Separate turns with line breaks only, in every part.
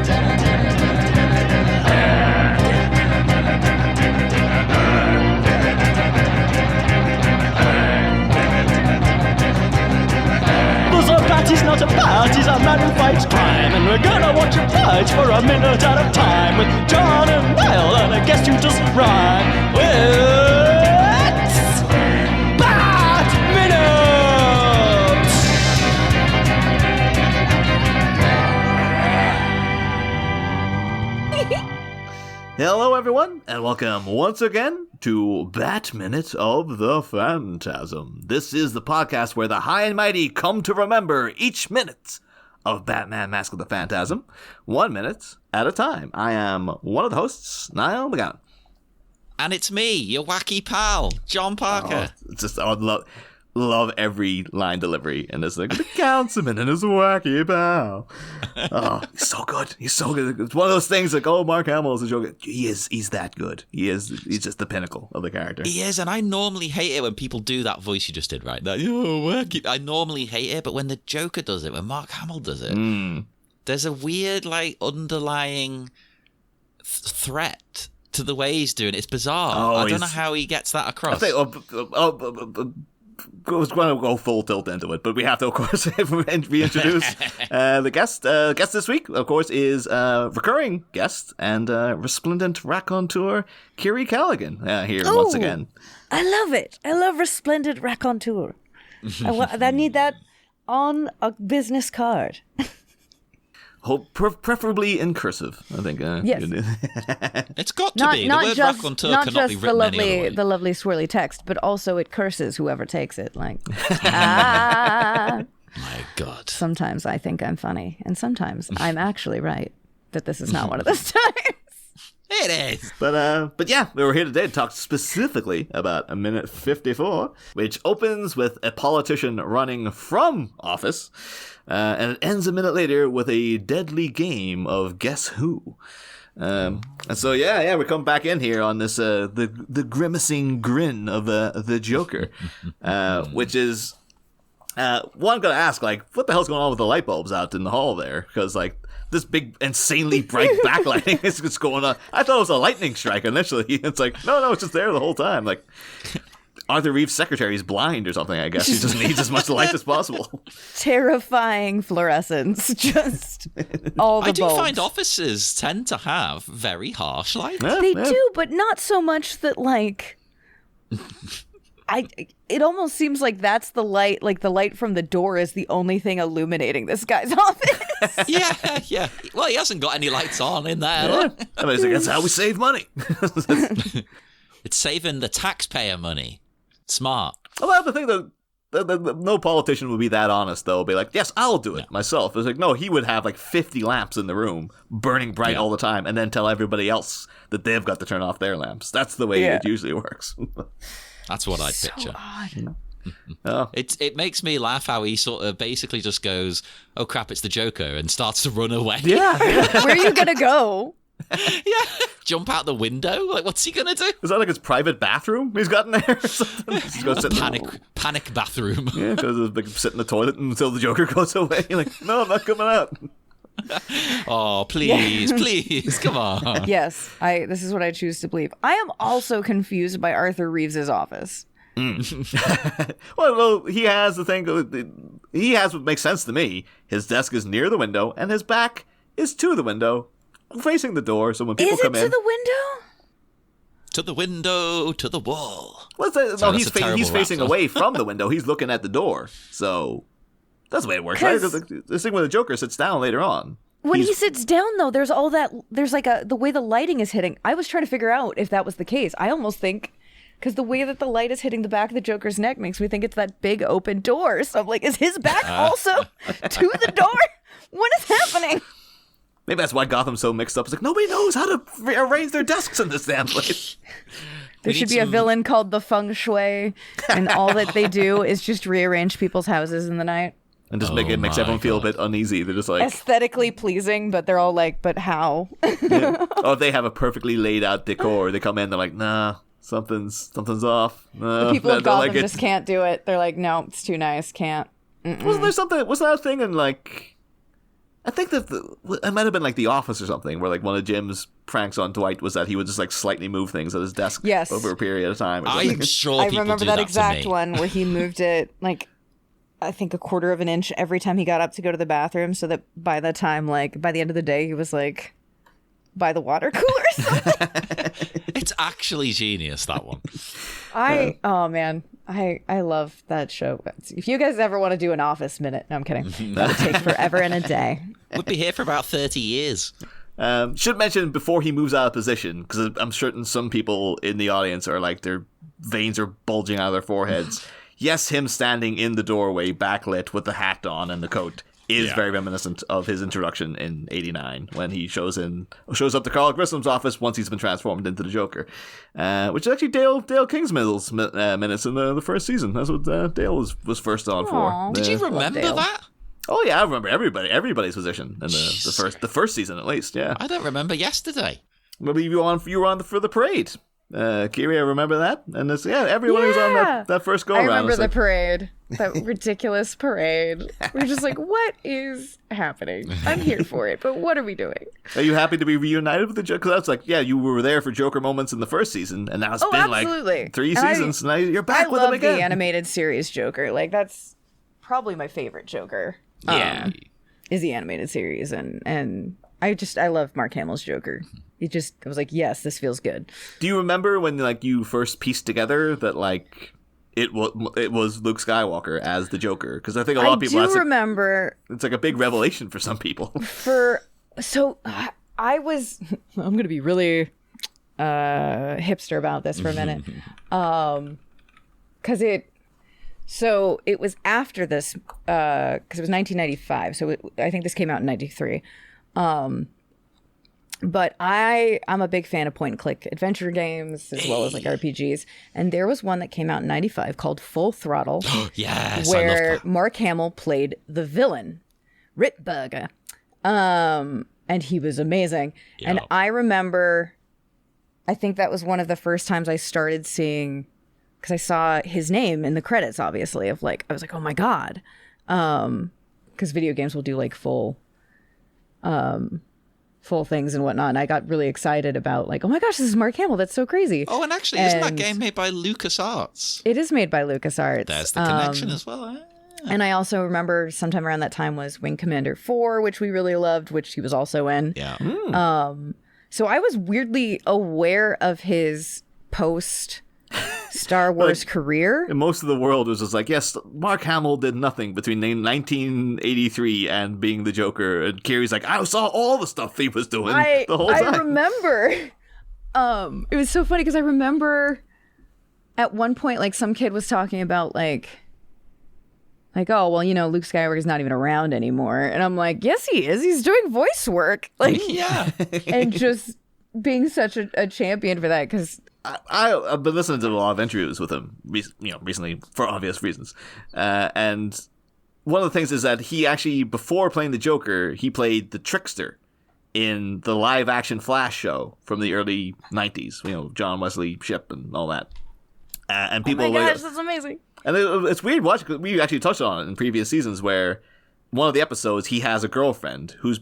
Party's not a party's a man who fights crime, and we're gonna watch him fight for a minute at a time with John and Niall and a guest who doesn't rhyme. It's Bat Minute!
Hello everyone, and welcome once again to Bat Minute of the Phantasm. This is the podcast where the high and mighty come to remember each minute of Batman Mask of the Phantasm, 1 minute at a time. I am one of the hosts, Niall McGowan.
And it's me, your wacky pal, John Parker.
I love every line delivery, and it's like, the councilman and his wacky pal. Oh, he's so good. He's so good. It's one of those things like, oh, Mark Hamill is a joke. He's that good. He's just the pinnacle of the character.
He is, and I normally hate it when people do that voice you just did, right? That, wacky. I normally hate it, but when the Joker does it, when Mark Hamill does it, there's a weird, underlying threat to the way he's doing it. It's bizarre. I don't know how he gets that across.
I was going to go full tilt into it, but we have to, of course, reintroduce the guest. Guest this week, of course, is recurring guest and resplendent raconteur Kiri Callaghan here once again.
I love it. I love resplendent raconteur. I need that on a business card.
Preferably in cursive, I think.
Yes.
It's got to be. The word raconteur cannot be written any other way.
The lovely swirly text, but also it curses whoever takes it. Like, ah.
My God.
Sometimes I think I'm funny, and sometimes I'm actually right, but this is not one of those times.
It is.
But yeah, we were here today to talk specifically about a minute 54, which opens with a politician running from office, and it ends a minute later with a deadly game of Guess Who. And so yeah, we come back in here on this the grimacing grin of the Joker, which is one gonna ask, like, what the hell's going on with the light bulbs out in the hall there? Because this big, insanely bright backlighting is just going on. I thought it was a lightning strike initially. It's like, no, it's just there the whole time. Like, Arthur Reeves' secretary is blind or something, I guess. He just needs as much light as possible.
Terrifying fluorescence, just all the
I do
bulbs.
find offices tend to have very harsh lights.
Yeah,
They do, but not so much that, like... It almost seems like that's the light, like the light from the door is the only thing illuminating this guy's office.
Yeah. Well, he hasn't got any lights on in there.
Yeah. I mean, that's how we save money.
It's saving the taxpayer money. Smart.
Well, the thing that no politician would be that honest, though. Be like, yes, I'll do it myself. It's like, no, he would have like 50 lamps in the room, burning bright all the time, and then tell everybody else that they've got to turn off their lamps. That's the way it usually works.
That's what I'd picture.
Odd.
Oh.
It makes me laugh how he sort of basically just goes, oh crap, it's the Joker, and starts to run away.
Yeah.
Where are you gonna go?
Yeah. Jump out the window? Like, what's he gonna do?
Is that like his private bathroom he's got in there or something? He's going to sit
Panic bathroom.
Yeah, because he's like, sit in the toilet until the Joker goes away. You're like, no, I'm not coming out.
Oh, please, come on.
Yes, this is what I choose to believe. I am also confused by Arthur Reeves' office.
Well, he has the thing. He has what makes sense to me. His desk is near the window, and his back is to the window, facing the door. So when people come in,
to the window?
To the window, to the wall.
What's that? No, he's facing away from the window. He's looking at the door. So that's the way it works, right? This thing where the Joker sits down later on.
When he sits down, though, there's all that. There's like the way the lighting is hitting. I was trying to figure out if that was the case. I almost think, because the way that the light is hitting the back of the Joker's neck makes me think it's that big open door. So I'm like, is his back also to the door? What is happening?
Maybe that's why Gotham's so mixed up. It's like, nobody knows how to arrange their desks in this damn place.
There should be a villain called the Feng Shui, and all that they do is just rearrange people's houses in the night.
And just makes everyone feel a bit uneasy. They're just like...
aesthetically pleasing, but they're all like, but how?
Yeah. Or if they have a perfectly laid out decor, they come in, they're like, nah, something's off.
The people of Gotham just can't do it. They're like, no, it's too nice, can't.
Wasn't that a thing in like... I think that it might have been like The Office or something, where like one of Jim's pranks on Dwight was that he would just like slightly move things at his desk over a period of time.
I'm sure
I
people
remember
do
that
to
exact
me.
one where he moved it like I think a quarter of an inch every time he got up to go to the bathroom, so that by the time like by the end of the day he was like by the water cooler.
It's actually genius, that one.
Oh man. I love that show. If you guys ever want to do an Office minute, no, I'm kidding. That would take forever and a day.
We'd be here for about 30 years.
Should mention before he moves out of position, because I'm certain some people in the audience are like their veins are bulging out of their foreheads. Yes, him standing in the doorway, backlit with the hat on and the coat, is very reminiscent of his introduction in '89 when he shows up to Carl Grissom's office once he's been transformed into the Joker, which is actually Dale Kingsmiddle's minutes in the first season. That's what Dale was first on for.
Did you remember that?
Oh yeah, I remember everybody's position in the first season at least. Yeah,
I don't remember yesterday.
Maybe you were on for the parade. Kiri, I remember that, and everyone was on that first go
I
around.
remember the parade, that ridiculous parade. We're just like, what is happening? I'm here for it, but what are we doing?
Are you happy to be reunited with the Joker? Because that's like, you were there for Joker moments in the first season, and now it's been
absolutely.
like 3 seasons, and now you're back with him again.
I love the animated series Joker. Like that's probably my favorite Joker.
Yeah,
is the animated series, and I love Mark Hamill's Joker. I was like, yes, this feels good.
Do you remember when like you first pieced together that like it was Luke Skywalker as the Joker? Because I think a lot of people.
I do remember.
It's like a big revelation for some people.
I was. I'm gonna be really hipster about this for a minute, because it was after this, because it was 1995. So I think this came out in 93. But I'm a big fan of point-and-click adventure games as well as like RPGs. And there was one that came out in 95 called Full Throttle.
Yes,
where
I love that.
Mark Hamill played the villain, Ritburger. And he was amazing.
Yeah.
And I remember, I think that was one of the first times I started seeing, because I saw his name in the credits, obviously, I was like, oh my God. Because video games will do like full things and whatnot, and I got really excited about like, oh my gosh, this is Mark Hamill. That's so crazy.
Oh, and actually, isn't that game made by LucasArts?
It is made by LucasArts.
There's the connection as well. Eh?
And I also remember sometime around that time was Wing Commander 4, which we really loved, which he was also in.
Yeah.
So I was weirdly aware of his post Star Wars career.
And most of the world was just like, yes, Mark Hamill did nothing between 1983 and being the Joker. And Kiri's like, I saw all the stuff he was doing the whole time.
I remember. It was so funny because I remember at one point, like some kid was talking about like, oh, well, Luke Skywalker's not even around anymore. And I'm like, yes, he is. He's doing voice work. Like,
Yeah.
and just being such a champion for that because
I've been listening to a lot of interviews with him, recently for obvious reasons. And one of the things is that he actually, before playing the Joker, he played the Trickster in the live-action Flash show from the early 90s. John Wesley Shipp and all that. And people,
oh my gosh, that's amazing.
And it's weird watching, because we actually touched on it in previous seasons, where one of the episodes, he has a girlfriend who's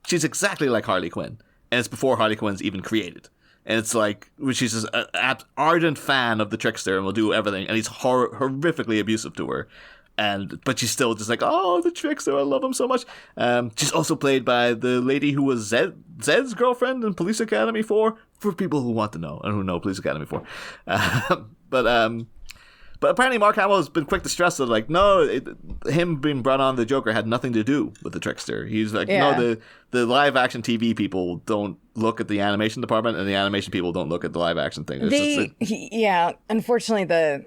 she's exactly like Harley Quinn. And it's before Harley Quinn's even created. And it's like, she's just an ardent fan of the Trickster and will do everything. And he's horrifically abusive to her. But she's still just like, oh, the Trickster, I love him so much. She's also played by the lady who was Zed's girlfriend in Police Academy 4, for people who want to know and who know Police Academy 4. But apparently Mark Hamill has been quick to stress that, like, no, him being brought on the Joker had nothing to do with the Trickster. He's like, no, the live-action TV people don't look at the animation department, and the animation people don't look at the live-action thing.
Unfortunately, the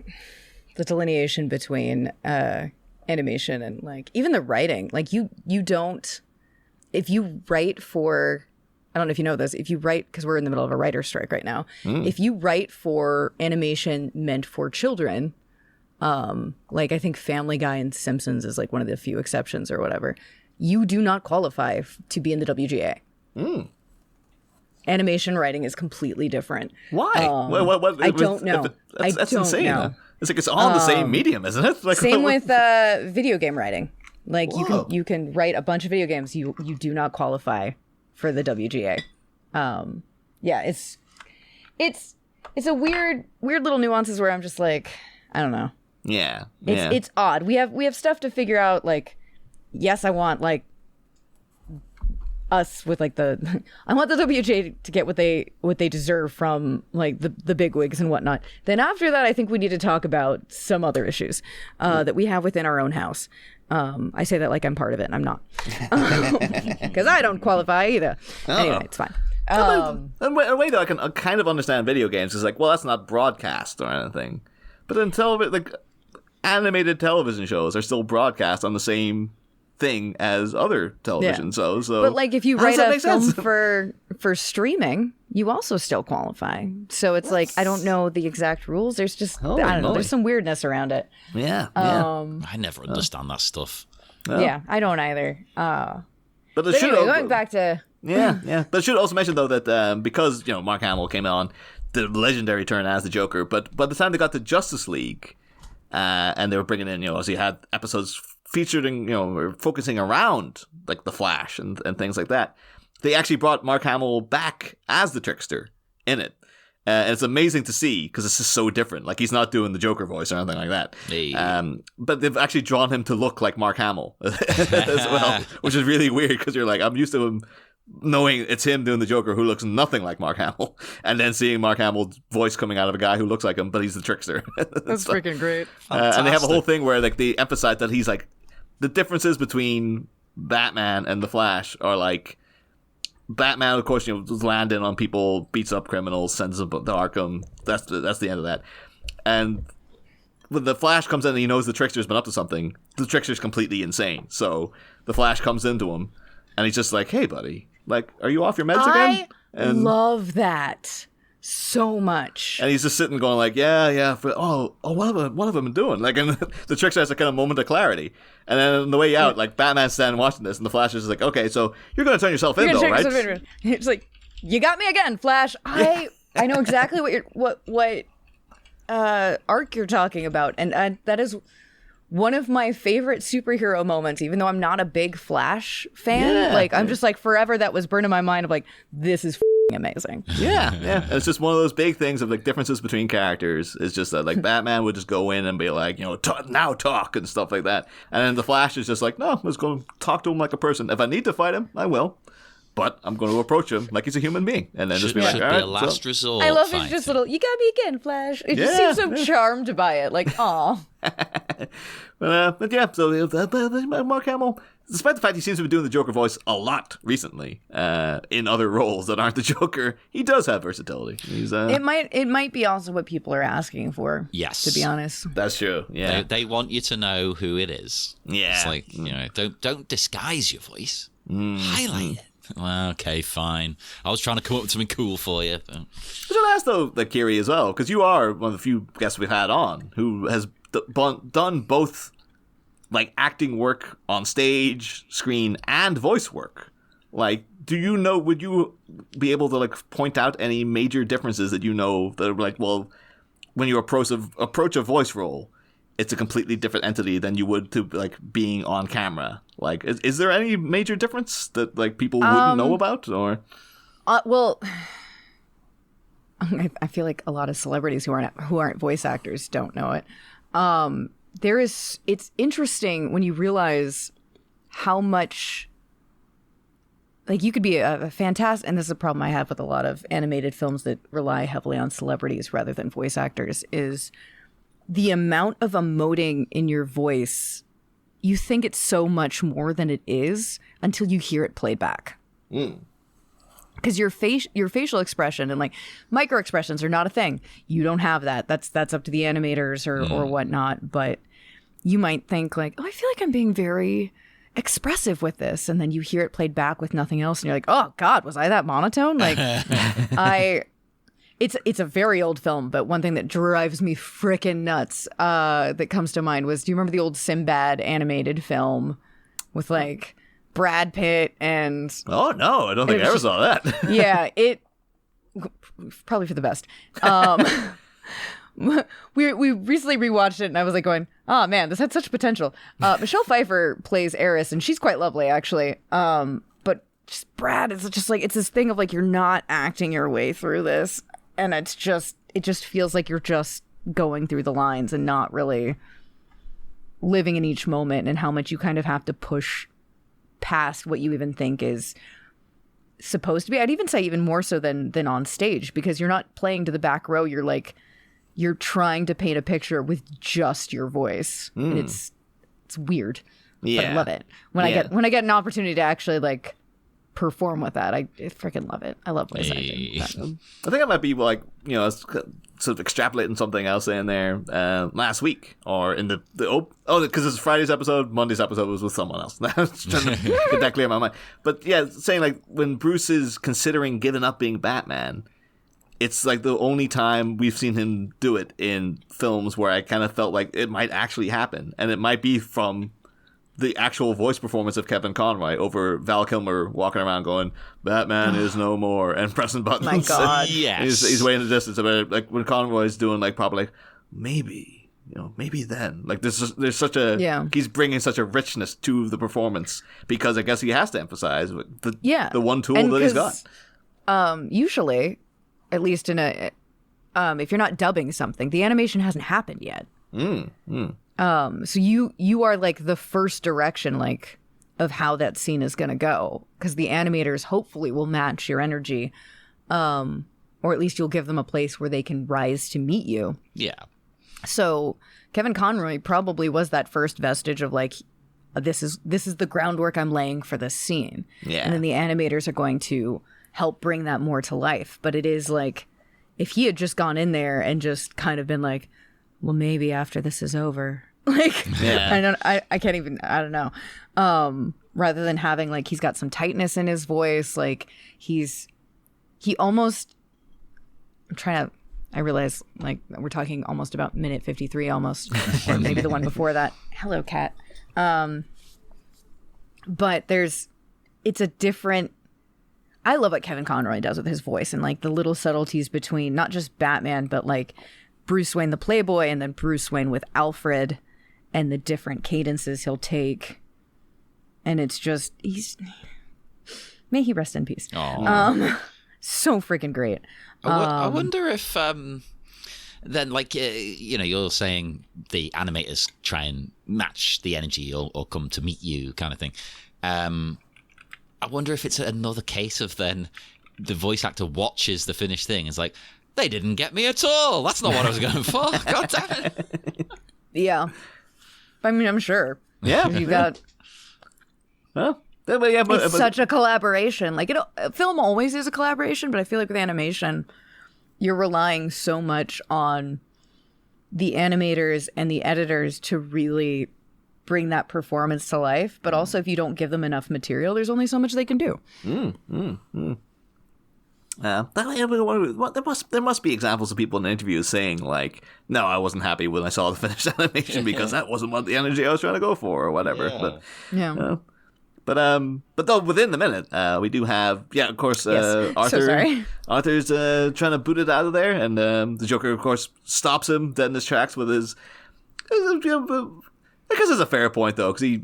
delineation between animation and, like, even the writing, like, you don't... If you write for... I don't know if you know this. If you write, because we're in the middle of a writer's strike right now, if you write for animation meant for children, like I think Family Guy and Simpsons is like one of the few exceptions or whatever, you do not qualify to be in the WGA. Animation writing is completely different.
Why?
I don't know.
That's insane. Know. It's like it's all the same medium, isn't it? Like,
same with video game writing. Like you can write a bunch of video games. You do not qualify for the WGA. Yeah, it's a weird little nuances where I'm just like, I don't know.
Yeah.
It's odd. We have stuff to figure out. Like, yes, I want like us with like I want the WGA to get what they deserve from like the bigwigs and whatnot. Then after that, I think we need to talk about some other issues that we have within our own house. I say that like I'm part of it, and I'm not, because I don't qualify either. Anyway, it's fine.
In a way, though, I can kind of understand video games. It's like, well, that's not broadcast or anything, but then like animated television shows are still broadcast on the same thing as other television shows. So,
but like if you write a film for streaming, you also still qualify. So it's like I don't know the exact rules. There's just I don't know. There's some weirdness around it.
Yeah.
I never understand that stuff.
Yeah, I don't either.
But
anyway, going back to
yeah. But I should also mention though that because Mark Hamill came on the legendary turn as the Joker, but by the time they got to Justice League, and they were bringing in as you had episodes featuring focusing around like the Flash and things like that, they actually brought Mark Hamill back as the Trickster in it. And it's amazing to see because it's just so different. Like he's not doing the Joker voice or anything like that.
Hey.
But they've actually drawn him to look like Mark Hamill as well, which is really weird because you're like, I'm used to him knowing it's him doing the Joker who looks nothing like Mark Hamill, and then seeing Mark Hamill's voice coming out of a guy who looks like him, but he's the Trickster.
That's freaking great.
And they have a whole thing where like they emphasize that he's like the differences between Batman and the Flash are like Batman, of course, was landing on people, beats up criminals, sends them to Arkham. That's the end of that. And when the Flash comes in and he knows the Trickster's been up to something, the Trickster's completely insane. So the Flash comes into him, and he's just like, "Hey, buddy, like, are you off your meds again?"
I love that so much.
And he's just sitting going like, yeah. What have I been doing? Like, and the Trickster has a kind of moment of clarity. And then on the way out, like Batman's standing watching this, and the Flash is like, okay, so you're going to turn yourself in, though, right?
It's like, you got me again, Flash. I know exactly what arc you're talking about, and that is one of my favorite superhero moments. Even though I'm not a big Flash fan, like I'm just like forever that was burned in my mind of like, this is amazing.
Yeah. And it's just one of those big things of like differences between characters. It's just that like Batman would just go in and be like, now talk and stuff like that. And then the Flash is just like, no, I'm just going to talk to him like a person. If I need to fight him, I will. But I'm going to approach him like he's a human being. And then just be like, all right.
A last resort.
I love his just little, you got me again, Flash. It just seems so charmed by it. Like, aw.
But yeah, so Mark Hamill, despite the fact he seems to be doing the Joker voice a lot recently, in other roles that aren't the Joker, he does have versatility. He's
it might be also what people are asking for.
Yes,
to be honest,
that's true. Yeah,
they want you to know who it is.
Yeah,
it's like don't disguise your voice. Highlight it. Well, okay, fine. I was trying to come up with something cool for you. But
I'll ask though, like Kiri as well, because you are one of the few guests we've had on who has done both, like acting work on stage, screen, and voice work. Like, would you be able to like point out any major differences that that are like, well, when you approach a voice role, it's a completely different entity than you would to like being on camera. Like, is there any major difference that like people wouldn't know about, or?
Well, I feel like a lot of celebrities who aren't voice actors don't know it. It's interesting when you realize how much, like, you could be a fantastic, and this is a problem I have with a lot of animated films that rely heavily on celebrities rather than voice actors, is the amount of emoting in your voice. You think it's so much more than it is until you hear it played back. Because your facial expression and like micro expressions are not a thing. You don't have that. That's up to the animators or whatnot. But you might think like, oh, I feel like I'm being very expressive with this, and then you hear it played back with nothing else, and you're like, oh God, was I that monotone? Like, It's a very old film, but one thing that drives me frickin' nuts that comes to mind was, do you remember the old Sinbad animated film with like Brad Pitt and...
Oh, no, I don't think I ever saw that.
Yeah, it... Probably for the best. we recently rewatched it, and I was like going, oh man, this had such potential. Michelle Pfeiffer plays Eris, and she's quite lovely actually. But just Brad, it's just like, it's this thing of like, you're not acting your way through this, and it just feels like you're just going through the lines and not really living in each moment, and how much you kind of have to push past what you even think is supposed to be. I'd even say even more so than on stage, because you're not playing to the back row. You're trying to paint a picture with just your voice. And it's weird.
Yeah.
But I love it. When I get an opportunity to actually like perform with that, I freaking love it. I love voice acting.
I think I might be like, sort of extrapolating something else in there last week, or in because it's Friday's episode, Monday's episode was with someone else. I was trying to get that clear in my mind. But yeah, saying like when Bruce is considering giving up being Batman, it's like the only time we've seen him do it in films where I kind of felt like it might actually happen, and it might be from the actual voice performance of Kevin Conroy over Val Kilmer walking around going, "Batman is no more," and pressing buttons.
My God,
yes.
He's way in the distance about it. Like when Conroy's doing like probably like, maybe then. Like there's such a he's bringing such a richness to the performance, because I guess he has to emphasize the one tool that he's got.
Usually, at least in if you're not dubbing something, the animation hasn't happened yet. So you are like the first direction like of how that scene is going to go, because the animators hopefully will match your energy, or at least you'll give them a place where they can rise to meet you.
Yeah.
So Kevin Conroy probably was that first vestige of like, this is the groundwork I'm laying for this scene.
Yeah.
And then the animators are going to help bring that more to life. But it is like, if he had just gone in there and just kind of been like, well, maybe after this is over, like, I can't even, I don't know. Rather than having like, he's got some tightness in his voice. Like he almost, I realize like we're talking almost about minute 53 almost, or maybe the one before that. Hello, cat. But it's a different, I love what Kevin Conroy does with his voice, and like the little subtleties between not just Batman, but like Bruce Wayne the Playboy, and then Bruce Wayne with Alfred, and the different cadences he'll take. And it's just, may he rest in peace. So freaking great.
I wonder if then, like, you're saying the animators try and match the energy or come to meet you kind of thing. I wonder if it's another case of then the voice actor watches the finished thing. It's like, they didn't get me at all. That's not what I was going for. God damn it.
Yeah. I mean, I'm sure.
Yeah.
You got...
Well, but
it's such a collaboration. Like, film always is a collaboration, but I feel like with animation, you're relying so much on the animators and the editors to really bring that performance to life. But also, if you don't give them enough material, there's only so much they can do.
There must be examples of people in interviews saying like, "No, I wasn't happy when I saw the finished animation because that wasn't what the energy I was trying to go for," or whatever.
Yeah.
But
Yeah.
But though within the minute, we do have, of course,
Yes.
Arthur.
So sorry.
Arthur's trying to boot it out of there, and the Joker, of course, stops him dead in his tracks with his. I guess it's a fair point though, because he,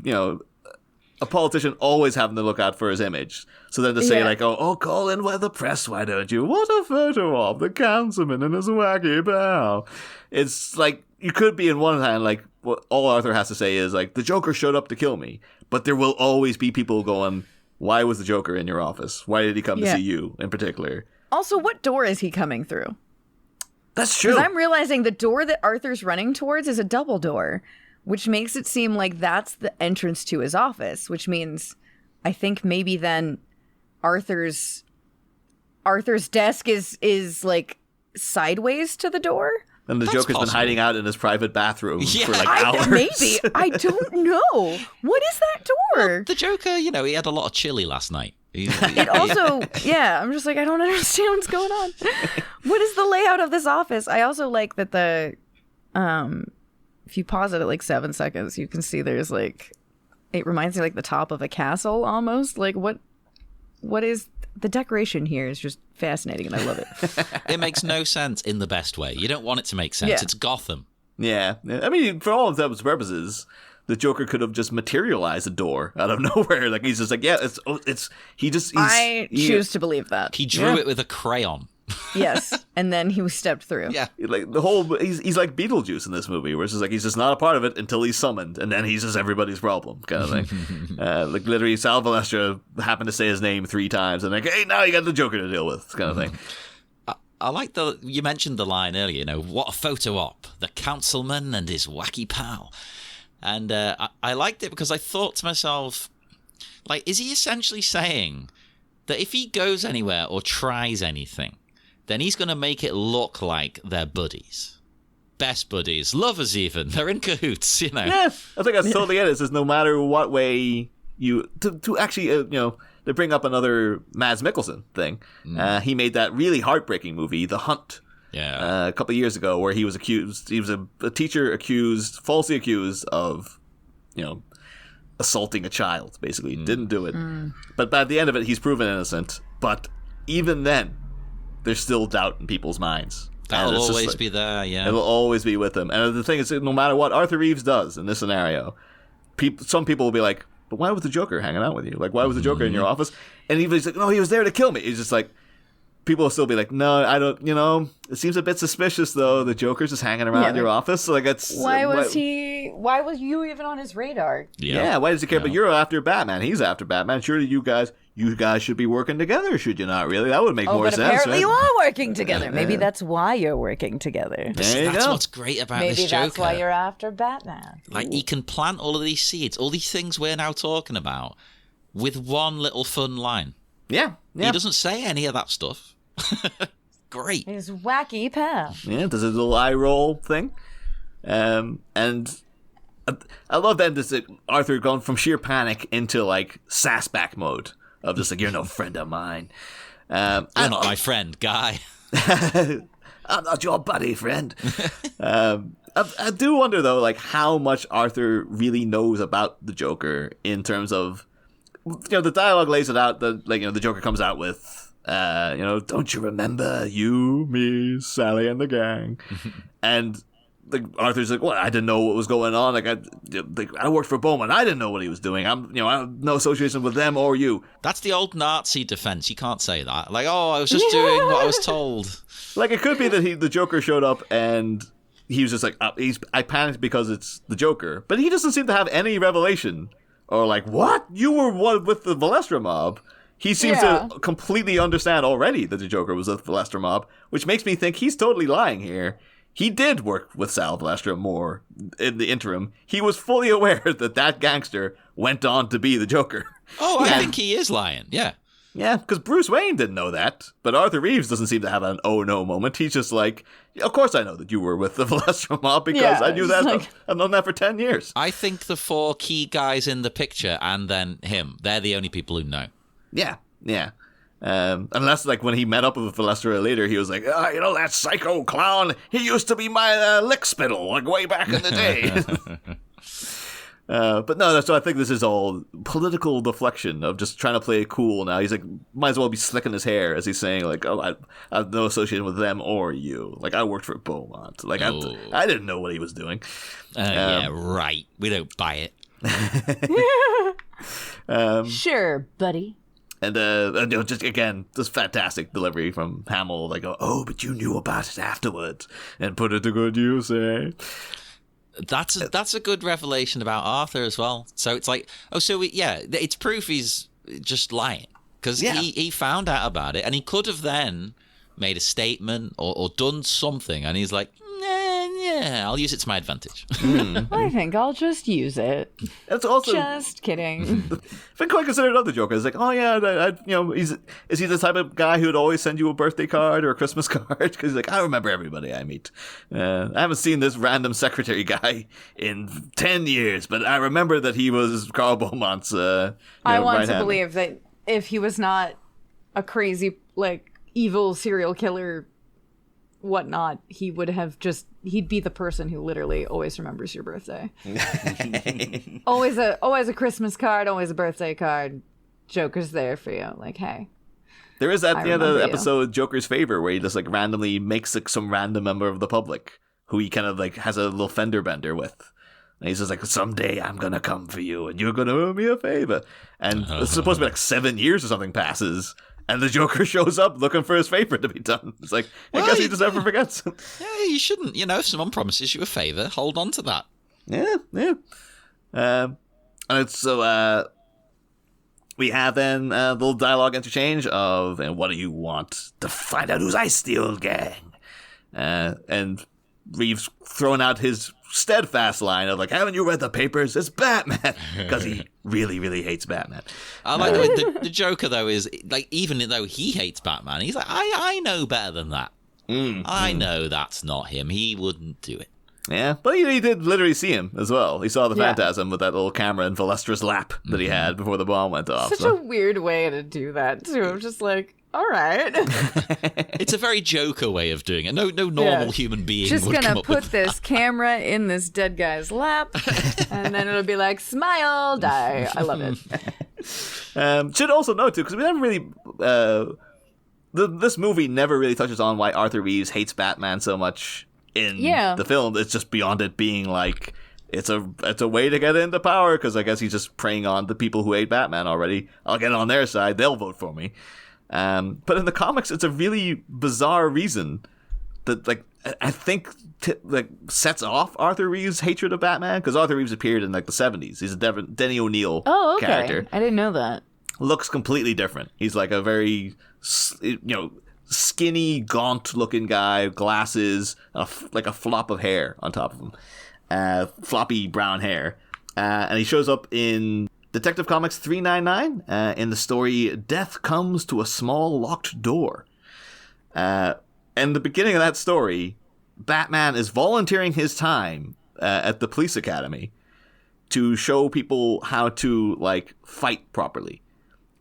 a politician always having to look out for his image. So then to say like, oh, call in with the press, why don't you? What a photo of the councilman in his wacky bow. It's like, you could be in one hand, like, what all Arthur has to say is like, the Joker showed up to kill me. But there will always be people going, why was the Joker in your office? Why did he come to see you in particular?
Also, what door is he coming through?
That's true.
Because I'm realizing the door that Arthur's running towards is a double door, which makes it seem like that's the entrance to his office, which means I think maybe then Arthur's desk is like sideways to the door.
And the
That's
Joker's been
possible.
hiding out in his private bathroom for like
I
hours.
maybe. I don't know. What is that door?
The Joker, he had a lot of chili last night.
It also, I'm just like, I don't understand what's going on. What is the layout of this office? I also like that if you pause it at like 7 seconds, you can see there's like, it reminds me like the top of a castle almost. Like what is the decoration here is just fascinating, and I love it.
It makes no sense in the best way. You don't want it to make sense.
Yeah.
It's Gotham.
Yeah. I mean, for all of those purposes, the Joker could have just materialized a door out of nowhere. Like, he's just like, yeah,
I choose to believe that.
He drew it with a crayon.
Yes, and then he was stepped through.
Yeah.
Like, he's like Beetlejuice in this movie, where it's just like, he's just not a part of it until he's summoned, and then he's just everybody's problem, kind of thing. Like, literally, Sal Valestra happened to say his name 3 times, and like, hey, now you got the Joker to deal with, kind of thing.
I like you mentioned the line earlier, what a photo op, the councilman and his wacky pal. And I liked it because I thought to myself, like, is he essentially saying that if he goes anywhere or tries anything, then he's going to make it look like they're buddies. Best buddies, lovers even. They're in cahoots,
Yeah, I think that's totally it. It's just no matter what way you... To actually, to bring up another Mads Mikkelsen thing, he made that really heartbreaking movie, The Hunt, a couple of years ago, where he was accused... He was a teacher falsely accused of, assaulting a child, basically. Didn't do it. But by the end of it, he's proven innocent. But even then, there's still doubt in people's minds.
That'll always be there, yeah.
It'll always be with him. And the thing is, no matter what Arthur Reeves does in this scenario, some people will be like, but why was the Joker hanging out with you? Like, why was the Joker in your office? And he's like, no, he was there to kill me. He's just like, people will still be like, no, I don't, it seems a bit suspicious, though. The Joker's just hanging around your office. So, like, it's...
Why was you even on his radar?
Yeah, why does he care? But you're after Batman. He's after Batman. Surely you guys should be working together, should you not, really? That would make more sense,
apparently
right?
you are working together. Maybe that's why you're working together.
That's what's great about this Joker.
Maybe that's why you're after Batman.
Like, he can plant all of these seeds, all these things we're now talking about, with one little fun line.
Yeah.
He doesn't say any of that stuff. Great.
His wacky pal.
Yeah, does a little eye roll thing. And I love that this Arthur going from sheer panic into, like, sassback mode. Of just like, you're no friend of mine.
You're not my friend, guy.
I'm not your buddy, friend. I do wonder, though, like, how much Arthur really knows about the Joker in terms of, the dialogue lays it out that, like, the Joker comes out with, don't you remember you, me, Sally, and the gang? And Arthur's like, what? I didn't know what was going on. Like, I worked for Bowman. I didn't know what he was doing. I have no association with them or you.
That's the old Nazi defense. You can't say that. Like, I was just doing what I was told.
Like, it could be that the Joker showed up and he was just like, I panicked because it's the Joker. But he doesn't seem to have any revelation. Or like, what? You were one with the Valestra mob? He seems to completely understand already that the Joker was with the Valestra mob, which makes me think he's totally lying here. He did work with Sal Valestra more in the interim. He was fully aware that gangster went on to be the Joker.
Oh, I think he is lying, yeah.
Yeah, because Bruce Wayne didn't know that. But Arthur Reeves doesn't seem to have an oh no moment. He's just like, of course I know that you were with the Valestra mob because I knew that. Like... I've known that for 10 years.
I think the 4 key guys in the picture and then him, they're the only people who know.
Yeah. Unless, like, when he met up with Valestra later, he was like, that psycho clown, he used to be my lick spittle, like, way back in the day. But no, so I think this is all political deflection of just trying to play it cool now. He's like, might as well be slicking his hair as he's saying, like, I have no association with them or you. Like, I worked for Beaumont. Like, I didn't know what he was doing.
Yeah, right. We don't buy it.
Sure, buddy.
And just again, this fantastic delivery from Hamill. Like, but you knew about it afterwards and put it to good use, eh?
That's a good revelation about Arthur as well. So it's like, it's proof he's just lying because he found out about it and he could have then made a statement or done something, and he's like, I'll use it to my advantage.
I think I'll just use it.
That's also
just kidding.
I've been quite considerate of the Joker. It's like, is he the type of guy who would always send you a birthday card or a Christmas card? Because he's like, I remember everybody I meet. I haven't seen this random secretary guy in 10 years, but I remember that he was Carl Beaumont's.
I want to believe that if he was not a crazy, like, evil serial killer, whatnot, he'd be the person who literally always remembers your birthday. always a Christmas card, always a birthday card. Joker's there for you. Like, hey,
There is at
I
the end of
remember
the
you.
episode Joker's Favor where he just like randomly makes like some random member of the public who he kind of like has a little fender bender with. And he's just like, someday I'm going to come for you and you're going to owe me a favor. And it's supposed to be like 7 years or something passes. And the Joker shows up looking for his favor to be done. It's like, I guess he just never forgets.
Yeah, you shouldn't. If someone promises you a favor, hold on to that.
Yeah. And it's so, we have then a little dialogue interchange of, and what do you want? To find out who's ice the old gang. And Reeves throwing out his steadfast line of like, haven't you read the papers? It's Batman. Because he really, really hates Batman.
I like the Joker, though, is like, even though he hates Batman, he's like, I know better than that. I know that's not him. He wouldn't do it.
Yeah, but he did literally see him as well. He saw the
Yeah.
Phantasm with that little camera in Valestra's lap that he had before the bomb went off.
Such a weird way to do that, too. I'm just like, all right.
It's a very Joker way of doing it. No normal human being
Just
would come
gonna
up
put
with
this camera in this dead guy's lap, and then it'll be like, smile, die. I love it.
Should also note, too, because we never really... this movie never really touches on why Arthur Reeves hates Batman so much in the film. It's just beyond it being like... It's a way to get into power, because I guess he's just preying on the people who hate Batman already. I'll get on their side. They'll vote for me. But in the comics, it's a really bizarre reason that, like, I think sets off Arthur Reeves' hatred of Batman, because Arthur Reeves appeared in like the 70s. He's a Denny O'Neil character.
I didn't know that.
Looks completely different. He's like a very, skinny, gaunt-looking guy, glasses, like a flop of hair on top of him, floppy brown hair, and he shows up in Detective Comics 399 in the story Death Comes to a Small Locked Door. And the beginning of that story, Batman is volunteering his time at the police academy to show people how to, like, fight properly.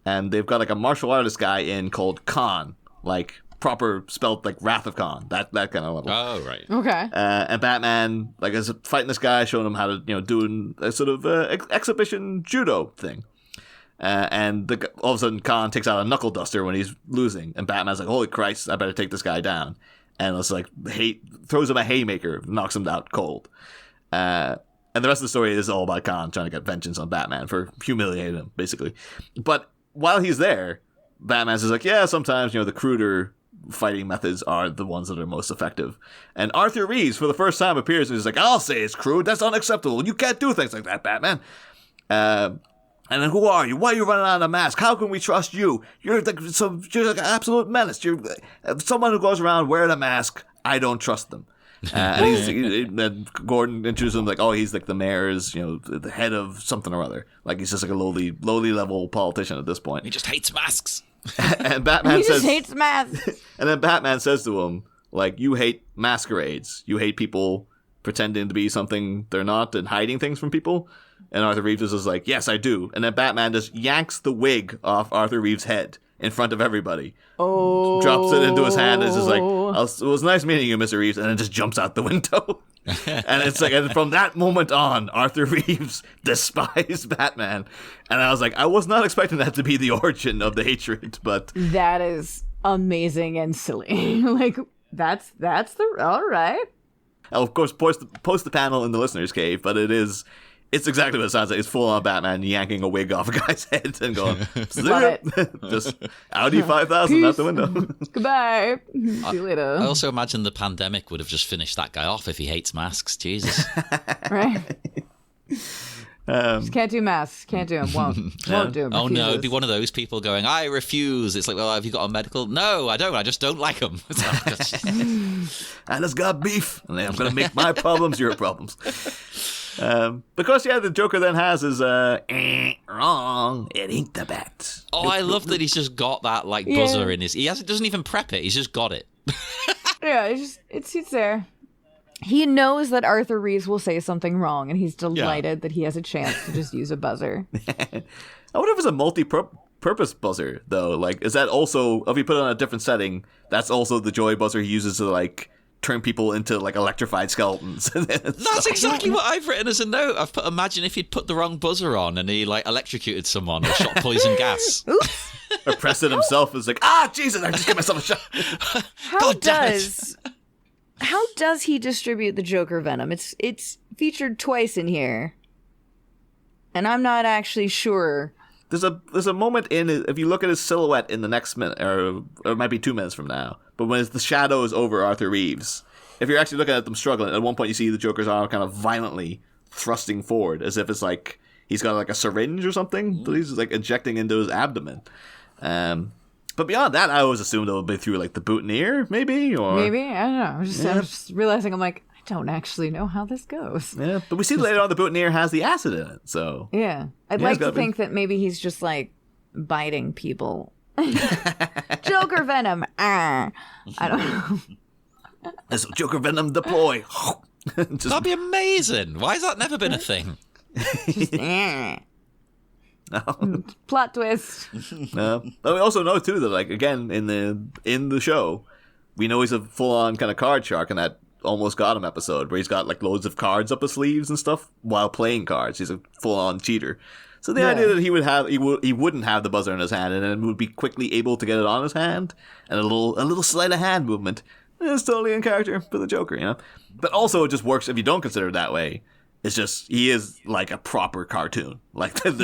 And they've got, like, a martial artist guy in called Khan, like, proper spelled like Wrath of Khan, that kind of level.
Oh, right.
Okay.
And Batman, like, is fighting this guy, showing him how to, do a sort of exhibition judo thing. And all of a sudden, Khan takes out a knuckle duster when he's losing, and Batman's like, "Holy Christ, I better take this guy down!" And it's like, throws him a haymaker, knocks him out cold. And the rest of the story is all about Khan trying to get vengeance on Batman for humiliating him, basically. But while he's there, Batman's just like, "Yeah, sometimes the cruder fighting methods are the ones that are most effective." And Arthur Reeves, for the first time, appears and he's like, "I'll say it's crude. That's unacceptable. You can't do things like that, Batman." And then, "Who are you? Why are you running out of a mask? How can we trust you? You're like an absolute menace. You're someone who goes around wearing a mask. I don't trust them." And Gordon introduces him like, "Oh, he's like the mayor's, the head of something or other. Like he's just like a lowly level politician at this point."
He just hates masks.
And Batman
He
says,
just hates math.
and then Batman says to him, like, "You hate masquerades. You hate people pretending to be something they're not and hiding things from people." And Arthur Reeves is just like, "Yes, I do." And then Batman just yanks the wig off Arthur Reeves' head in front of everybody.
Oh.
Drops it into his hand and is just like, "It was nice meeting you, Mr. Reeves," and then just jumps out the window. And it's like, and from that moment on, Arthur Reeves despised Batman. And I was like, I was not expecting that to be the origin of the hatred, but
That is amazing and silly. Like, that's all right.
I'll, of course, post the panel in the listener's cave, but it's exactly what it sounds like. It's full on Batman yanking a wig off a guy's head and going,
Love it.
just Audi 5000 out the window.
Goodbye. See you later.
I also imagine the pandemic would have just finished that guy off if he hates masks. Jesus.
Right? Just can't do masks. Can't do them. Won't do them.
Oh no, it'd be one of those people going, "I refuse." It's like, "Well, have you got a medical?" "No, I don't. I just don't like them."
And it's got beef. And I'm going to make my problems your problems. Because, the Joker then has his, wrong, it ain't the bat.
Oh, I love that he's just got that, like, buzzer in his... He doesn't even prep it. He's just got it.
Yeah, it's there.
He knows that Arthur Reeves will say something wrong, and he's delighted that he has a chance to just use a buzzer.
I wonder if it's a multi-purpose buzzer, though. Like, is that also, if you put it on a different setting, that's also the joy buzzer he uses to, like, turn people into, like, electrified skeletons.
That's exactly what I've written as a note. I've put, imagine if he'd put the wrong buzzer on and he, like, electrocuted someone or shot poison gas.
Oops.
or Preston himself is like, ah, Jesus, I just gave myself a shot.
How does he distribute the Joker venom? It's featured twice in here, and I'm not actually sure.
There's a moment if you look at his silhouette in the next minute, or it might be 2 minutes from now, but when the shadow is over Arthur Reeves, if you're actually looking at them struggling, at one point you see the Joker's arm kind of violently thrusting forward, as if it's like he's got like a syringe or something that he's like injecting into his abdomen. But beyond that, I always assumed it would be through like the boutonniere, maybe, or
maybe, I don't know. I'm just realizing, I'm like, I don't actually know how this goes.
Yeah, but we see later on the boutonniere has the acid in it, so
yeah, I'd like to think that maybe he's just like biting people. Joker venom. I don't know.
This Joker venom deploy.
That'd be amazing. Why has that never been a thing?
Plot twist.
But we also know too that, like, again in the show, we know he's a full-on kind of card shark in that Almost Got Him episode where he's got like loads of cards up his sleeves and stuff while playing cards. He's a full-on cheater. So the idea that he wouldn't have the buzzer in his hand and then would be quickly able to get it on his hand, and a little sleight of hand movement is totally in character for the Joker, you know. But also it just works if you don't consider it that way. It's just, he is like a proper cartoon. Like like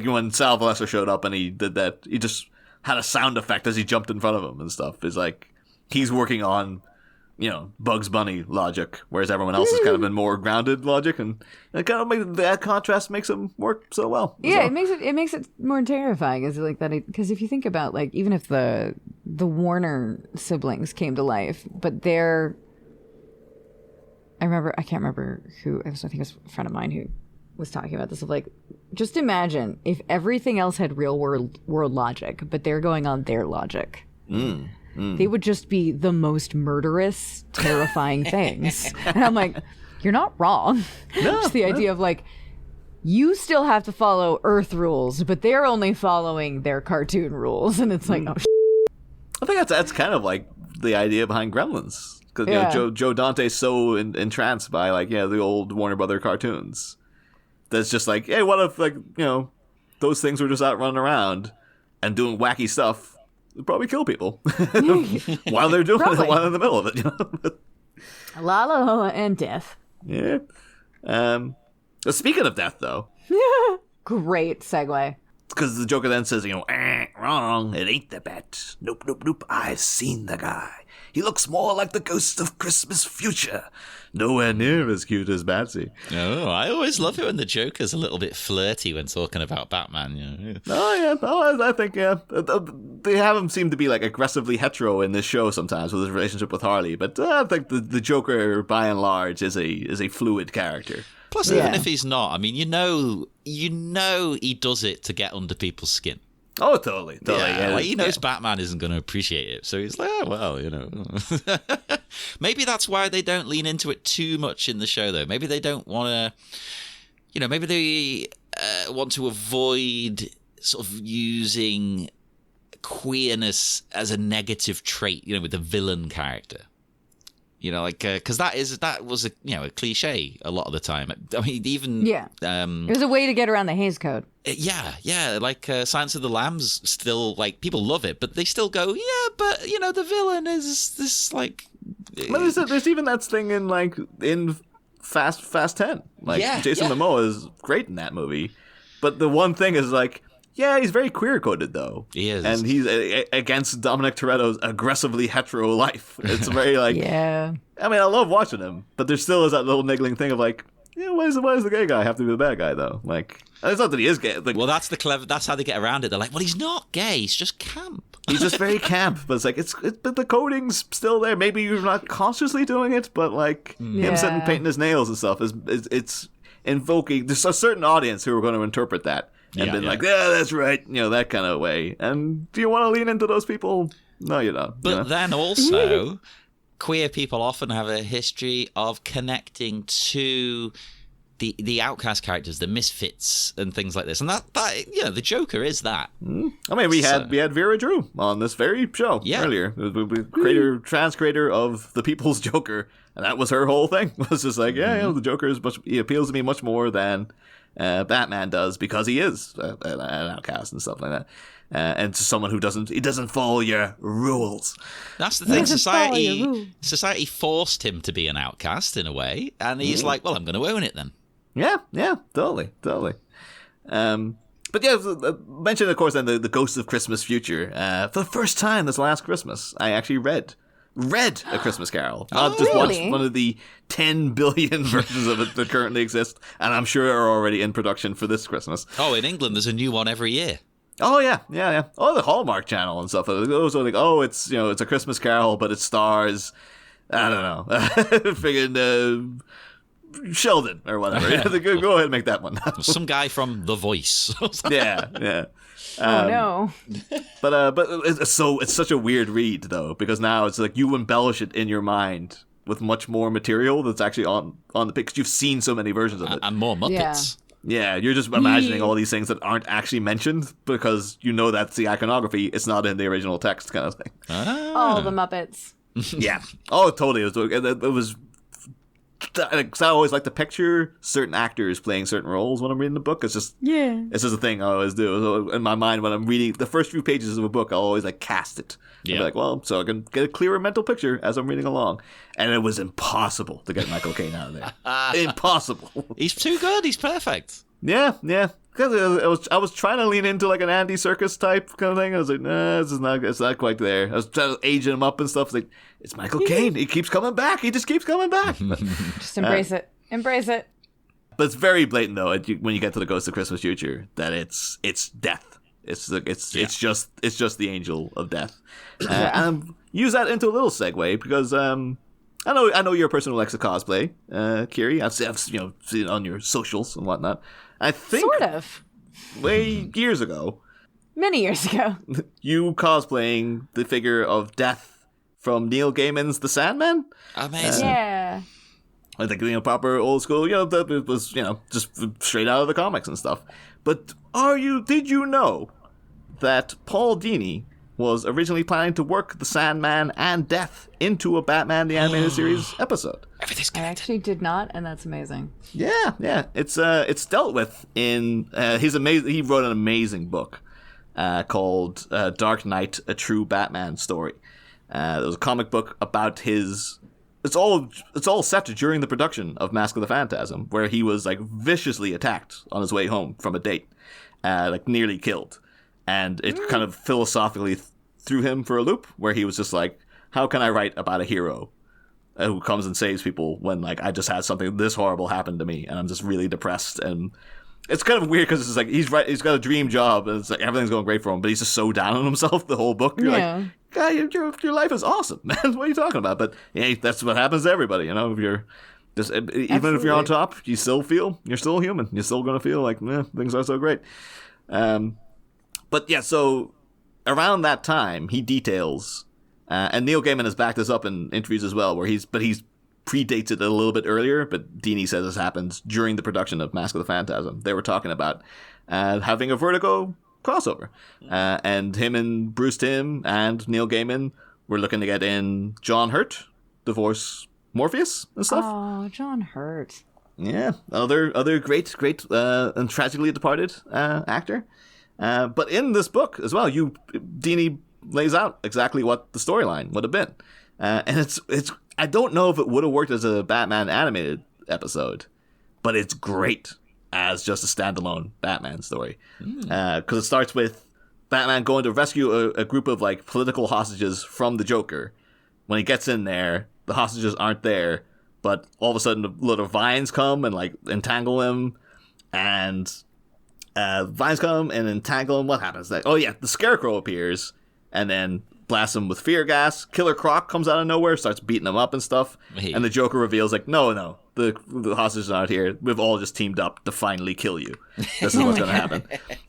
when Sal Valesser showed up and he did that, he just had a sound effect as he jumped in front of him and stuff. It's like he's working on, you know, Bugs Bunny logic, whereas everyone else has kind of been more grounded logic, and it kind of that contrast makes him work so well.
Yeah,
so.
it makes it more terrifying, is like that, because if you think about, like, even if the Warner siblings came to life, but I can't remember who it was. I think it was a friend of mine who was talking about this, of like, just imagine if everything else had real world logic, but they're going on their logic. They would just be the most murderous, terrifying things. And I'm like, you're not wrong.
No,
just the idea of like, you still have to follow Earth rules, but they're only following their cartoon rules. And it's like, oh,
I think that's kind of like the idea behind Gremlins. Because you know, Joe Dante's so entranced by, like, the old Warner Brother cartoons. That's just like, hey, what if, like, you know, those things were just out running around and doing wacky stuff? They'd probably kill people while they're doing it, while in the middle of it, you know?
La la la and death.
Yeah. But speaking of death, though.
Great segue.
Because the Joker then says, you know, wrong, it ain't the bat. Nope, nope, nope, I've seen the guy. He looks more like the ghost of Christmas future. Nowhere near as cute as Batsy.
Oh, I always love it when the Joker's a little bit flirty when talking about Batman. You know?
Oh, yeah. Oh, I think, yeah. They have him seem to be, like, aggressively hetero in this show sometimes with his relationship with Harley. But I think the Joker, by and large, is a fluid character.
Plus, even if he's not, I mean, you know he does it to get under people's skin.
Oh, totally.
Yeah, like he knows Batman isn't going to appreciate it, so he's like, oh, well, you know. Maybe that's why they don't lean into it too much in the show, though. Maybe they don't want to, you know, maybe they want to avoid sort of using queerness as a negative trait, you know, with the villain character. You know, like, because that was a cliche a lot of the time. I mean, even
it was a way to get around the Hays Code.
Yeah,
like Silence of the Lambs still, like, people love it, but they still go, yeah, but you know, the villain is this, like.
Well, there's even that thing in Fast 10. Like, Jason Momoa is great in that movie, but the one thing is like. Yeah, he's very queer-coded, though.
He is.
And he's against Dominic Toretto's aggressively hetero life. It's very, like...
Yeah.
I mean, I love watching him, but there still is that little niggling thing of, like, yeah, why does the gay guy have to be the bad guy, though? Like, it's not that he is gay. Like,
well, that's how they get around it. They're like, well, he's not gay, he's just camp.
He's just very camp, but it's like, but the coding's still there. Maybe you're not consciously doing it, but, like, him sitting painting his nails and stuff, it's invoking... There's a certain audience who are going to interpret that. And been like, yeah, that's right, you know, that kind of way. And do you want to lean into those people? No, you don't.
But then also, queer people often have a history of connecting to the outcast characters, the misfits, and things like this. And that you know, the Joker is that.
I mean, we had Vera Drew on this very show earlier, trans creator of the People's Joker, and that was her whole thing. It was just like, the Joker he appeals to me much more than Batman does, because he is an outcast and stuff like that. And to someone who doesn't follow your rules.
That's the thing.
Doesn't follow your rules.
Society forced him to be an outcast in a way, and he's like, well, I'm going to own it then.
Yeah, totally. But yeah, mentioned, of course, then the Ghost of Christmas Future. For the first time this last Christmas, I actually read A Christmas Carol. Not just
really?
watched one of the 10 billion versions of it that currently exist, and I'm sure are already in production for this Christmas.
Oh, in England, there's a new one every year.
Oh yeah. Oh, the Hallmark Channel and stuff. Those are like, oh, it's it's A Christmas Carol, but it stars, I don't know, friggin' Sheldon or whatever. Go ahead and make that one.
Some guy from The Voice.
Yeah.
Oh no.
But it's such a weird read though, because now it's like you embellish it in your mind with much more material that's actually on the page. You've seen so many versions of it.
And more Muppets.
Yeah, you're just imagining all these things that aren't actually mentioned because you know that's the iconography. It's not in the original text, kind of thing.
All the Muppets.
Yeah. Oh, totally. It was. Because I always like to picture certain actors playing certain roles when I'm reading the book. It's just a thing I always do. So in my mind, when I'm reading the first few pages of a book, I'll always like cast it. Yeah. Be like, well, so I can get a clearer mental picture as I'm reading along. And it was impossible to get Michael Caine out of there. Impossible.
He's too good. He's perfect.
Yeah. Because I was trying to lean into like an Andy Serkis type kind of thing. I was like, nah, it's not quite there. I was trying to age him up and stuff. It's like, it's Michael Caine. He keeps coming back. He just keeps coming back.
Just embrace it. Embrace it.
But it's very blatant though when you get to the Ghost of Christmas Future that it's death. It's just the angel of death. And use that into a little segue because I know you're a person who likes to cosplay, Kiri. I've seen it on your socials and whatnot. I think
Sort of.
years ago,
Many years ago.
you cosplaying the figure of death from Neil Gaiman's The Sandman.
Amazing.
Yeah.
I think proper old school. That it was just straight out of the comics and stuff. But did you know that Paul Dini was originally planning to work The Sandman and Death into a Batman the Animated Series episode?
Everything's
I
connected.
actually did not, and that's amazing.
Yeah. It's dealt with in he's amazing. He wrote an amazing book called Dark Knight: A True Batman Story. There was a comic book about his. It's all set during the production of Mask of the Phantasm, where he was like viciously attacked on his way home from a date, like nearly killed, and it kind of philosophically threw him for a loop, where he was just like, "How can I write about a hero who comes and saves people when like I just had something this horrible happen to me and I'm just really depressed?" And it's kind of weird because it's like he's got a dream job and it's like everything's going great for him, but he's just so down on himself the whole book. You're like, guy, your life is awesome, man. What are you talking about? But yeah, that's what happens to everybody. If you're just even if you're on top, you're still human. You're still gonna feel like things aren't so great. But yeah, so around that time, he details, and Neil Gaiman has backed this up in interviews as well, where he's predates it a little bit earlier, but Dini says this happens during the production of Mask of the Phantasm. They were talking about having a Vertigo crossover, and him and Bruce Timm and Neil Gaiman were looking to get in John Hurt, divorce Morpheus and stuff.
Oh, John Hurt.
Yeah, other great and tragically departed actor. But in this book as well, Dini lays out exactly what the storyline would have been, and it's. I don't know if it would have worked as a Batman animated episode, but it's great as just a standalone Batman story. Because it starts with Batman going to rescue a group of like political hostages from the Joker. When he gets in there, the hostages aren't there, but all of a sudden a lot of vines come and like entangle him, and vines come and entangle him. What happens? The Scarecrow appears and then blasts him with fear gas. Killer Croc comes out of nowhere, starts beating him up and stuff. And the Joker reveals like, no, the hostages aren't here. We've all just teamed up to finally kill you. This is what's going to happen.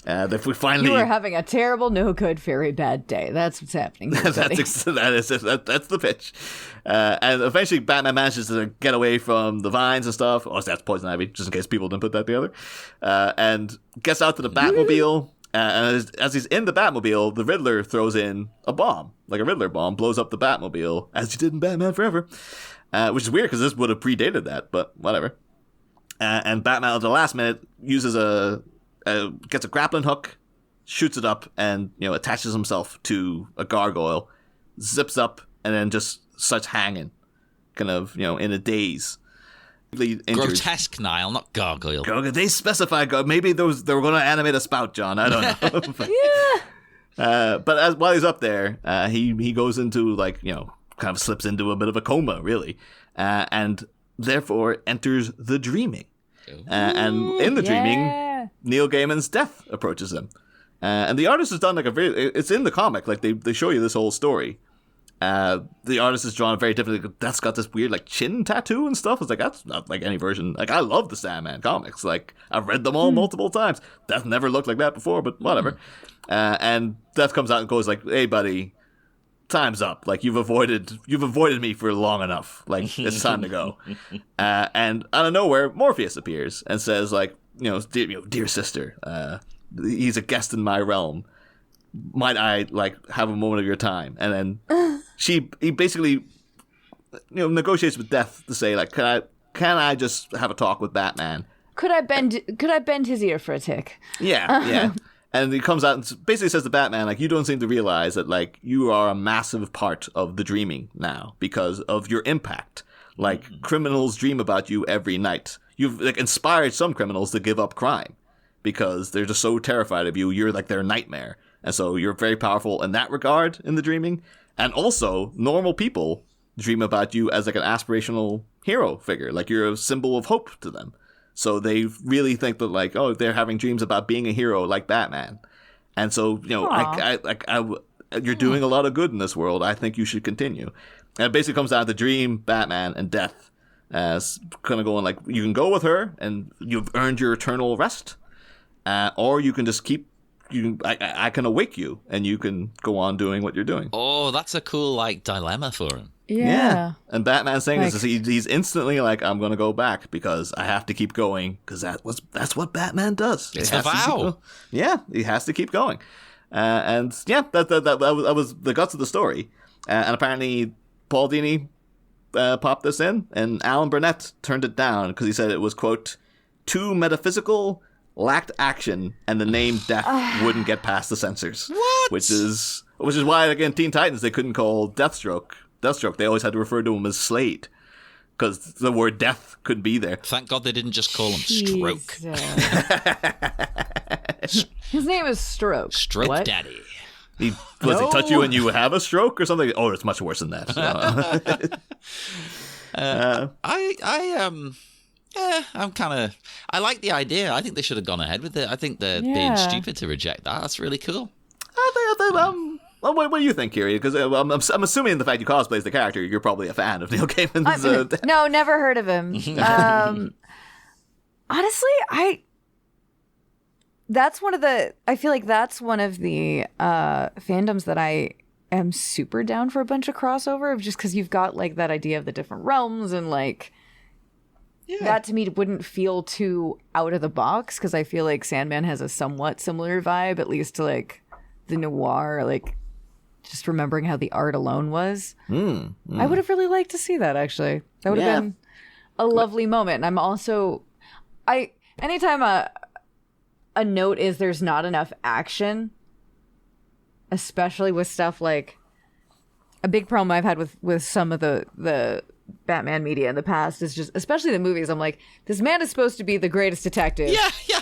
If we finally,
You are having a terrible, no good, very bad day. That's what's happening here, buddy.
that's the pitch. And eventually Batman manages to get away from the vines and stuff. Oh, that's Poison Ivy, just in case people didn't put that together. And gets out to the Batmobile. And as he's in the Batmobile, the Riddler throws in a bomb, like a Riddler bomb, blows up the Batmobile, as he did in Batman Forever, which is weird because this would have predated that, but whatever. And Batman at the last minute uses gets a grappling hook, shoots it up, and attaches himself to a gargoyle, zips up, and then just starts hanging, kind of in a daze.
Grotesque, Niall, not gargoyle.
They specify maybe they were going to animate a spout, John. I don't know.
Yeah.
But while he's up there, he goes into kind of slips into a bit of a coma, really, and therefore enters the dreaming. And in the dreaming, Neil Gaiman's death approaches him. And the artist has done it's in the comic, they show you this whole story. The artist has drawn very differently. Death's got this weird chin tattoo and stuff. It's that's not like any version. I love the Sandman comics. I've read them all multiple times. Death never looked like that before, but whatever. And Death comes out and goes hey buddy, time's up. You've avoided me for long enough. It's time to go. And out of nowhere, Morpheus appears and says dear sister, he's a guest in my realm. Might I have a moment of your time? And then he basically negotiates with Death to say can I just have a talk with Batman?
Could I bend his ear for a tick?
Yeah. And he comes out and basically says to Batman, you don't seem to realize that you are a massive part of the dreaming now because of your impact. Criminals dream about you every night. You've inspired some criminals to give up crime because they're just so terrified of you. You're their nightmare. And so you're very powerful in that regard in the dreaming. And also, normal people dream about you as an aspirational hero figure. You're a symbol of hope to them. So they really think that they're having dreams about being a hero like Batman. And so, you're doing a lot of good in this world. I think you should continue. And it basically comes down to Dream, Batman, and Death. As kind of going you can go with her and you've earned your eternal rest. Or you can just keep... I can awake you, and you can go on doing what you're doing.
Oh, that's a cool dilemma for him.
Yeah.
And Batman's saying this, he's instantly I'm going to go back because I have to keep going because that's what Batman does.
It's the vow.
He has to keep going. That was the guts of the story. And apparently Paul Dini popped this in, and Alan Burnett turned it down because he said it was, quote, too metaphysical, lacked action, and the name Death wouldn't get past the censors.
What?
Which is why, again, Teen Titans, they couldn't call Deathstroke. They always had to refer to him as Slade. Because the word death couldn't be there.
Thank God they didn't just call him Stroke.
His name is Stroke.
Stroke
what?
Daddy.
He touch you and you have a stroke or something? Oh, it's much worse than that.
I'm kind of... I like the idea. I think they should have gone ahead with it. I think they're being stupid to reject that. That's really cool.
What do you think, Kiri? Because I'm assuming the fact you cosplay as the character, you're probably a fan of Neil Gaiman's...
No, never heard of him. Honestly, that's one of the... I feel like that's one of the fandoms that I am super down for a bunch of crossover of, just because you've got that idea of the different realms and that to me wouldn't feel too out of the box, because I feel like Sandman has a somewhat similar vibe, at least to the noir, just remembering how the art alone was. I would have really liked to see that, actually. That would have been a lovely moment. And I'm also... anytime a note is there's not enough action, especially with stuff a big problem I've had with some of the Batman media in the past is just, especially the movies, I'm this man is supposed to be the greatest detective.
Yeah.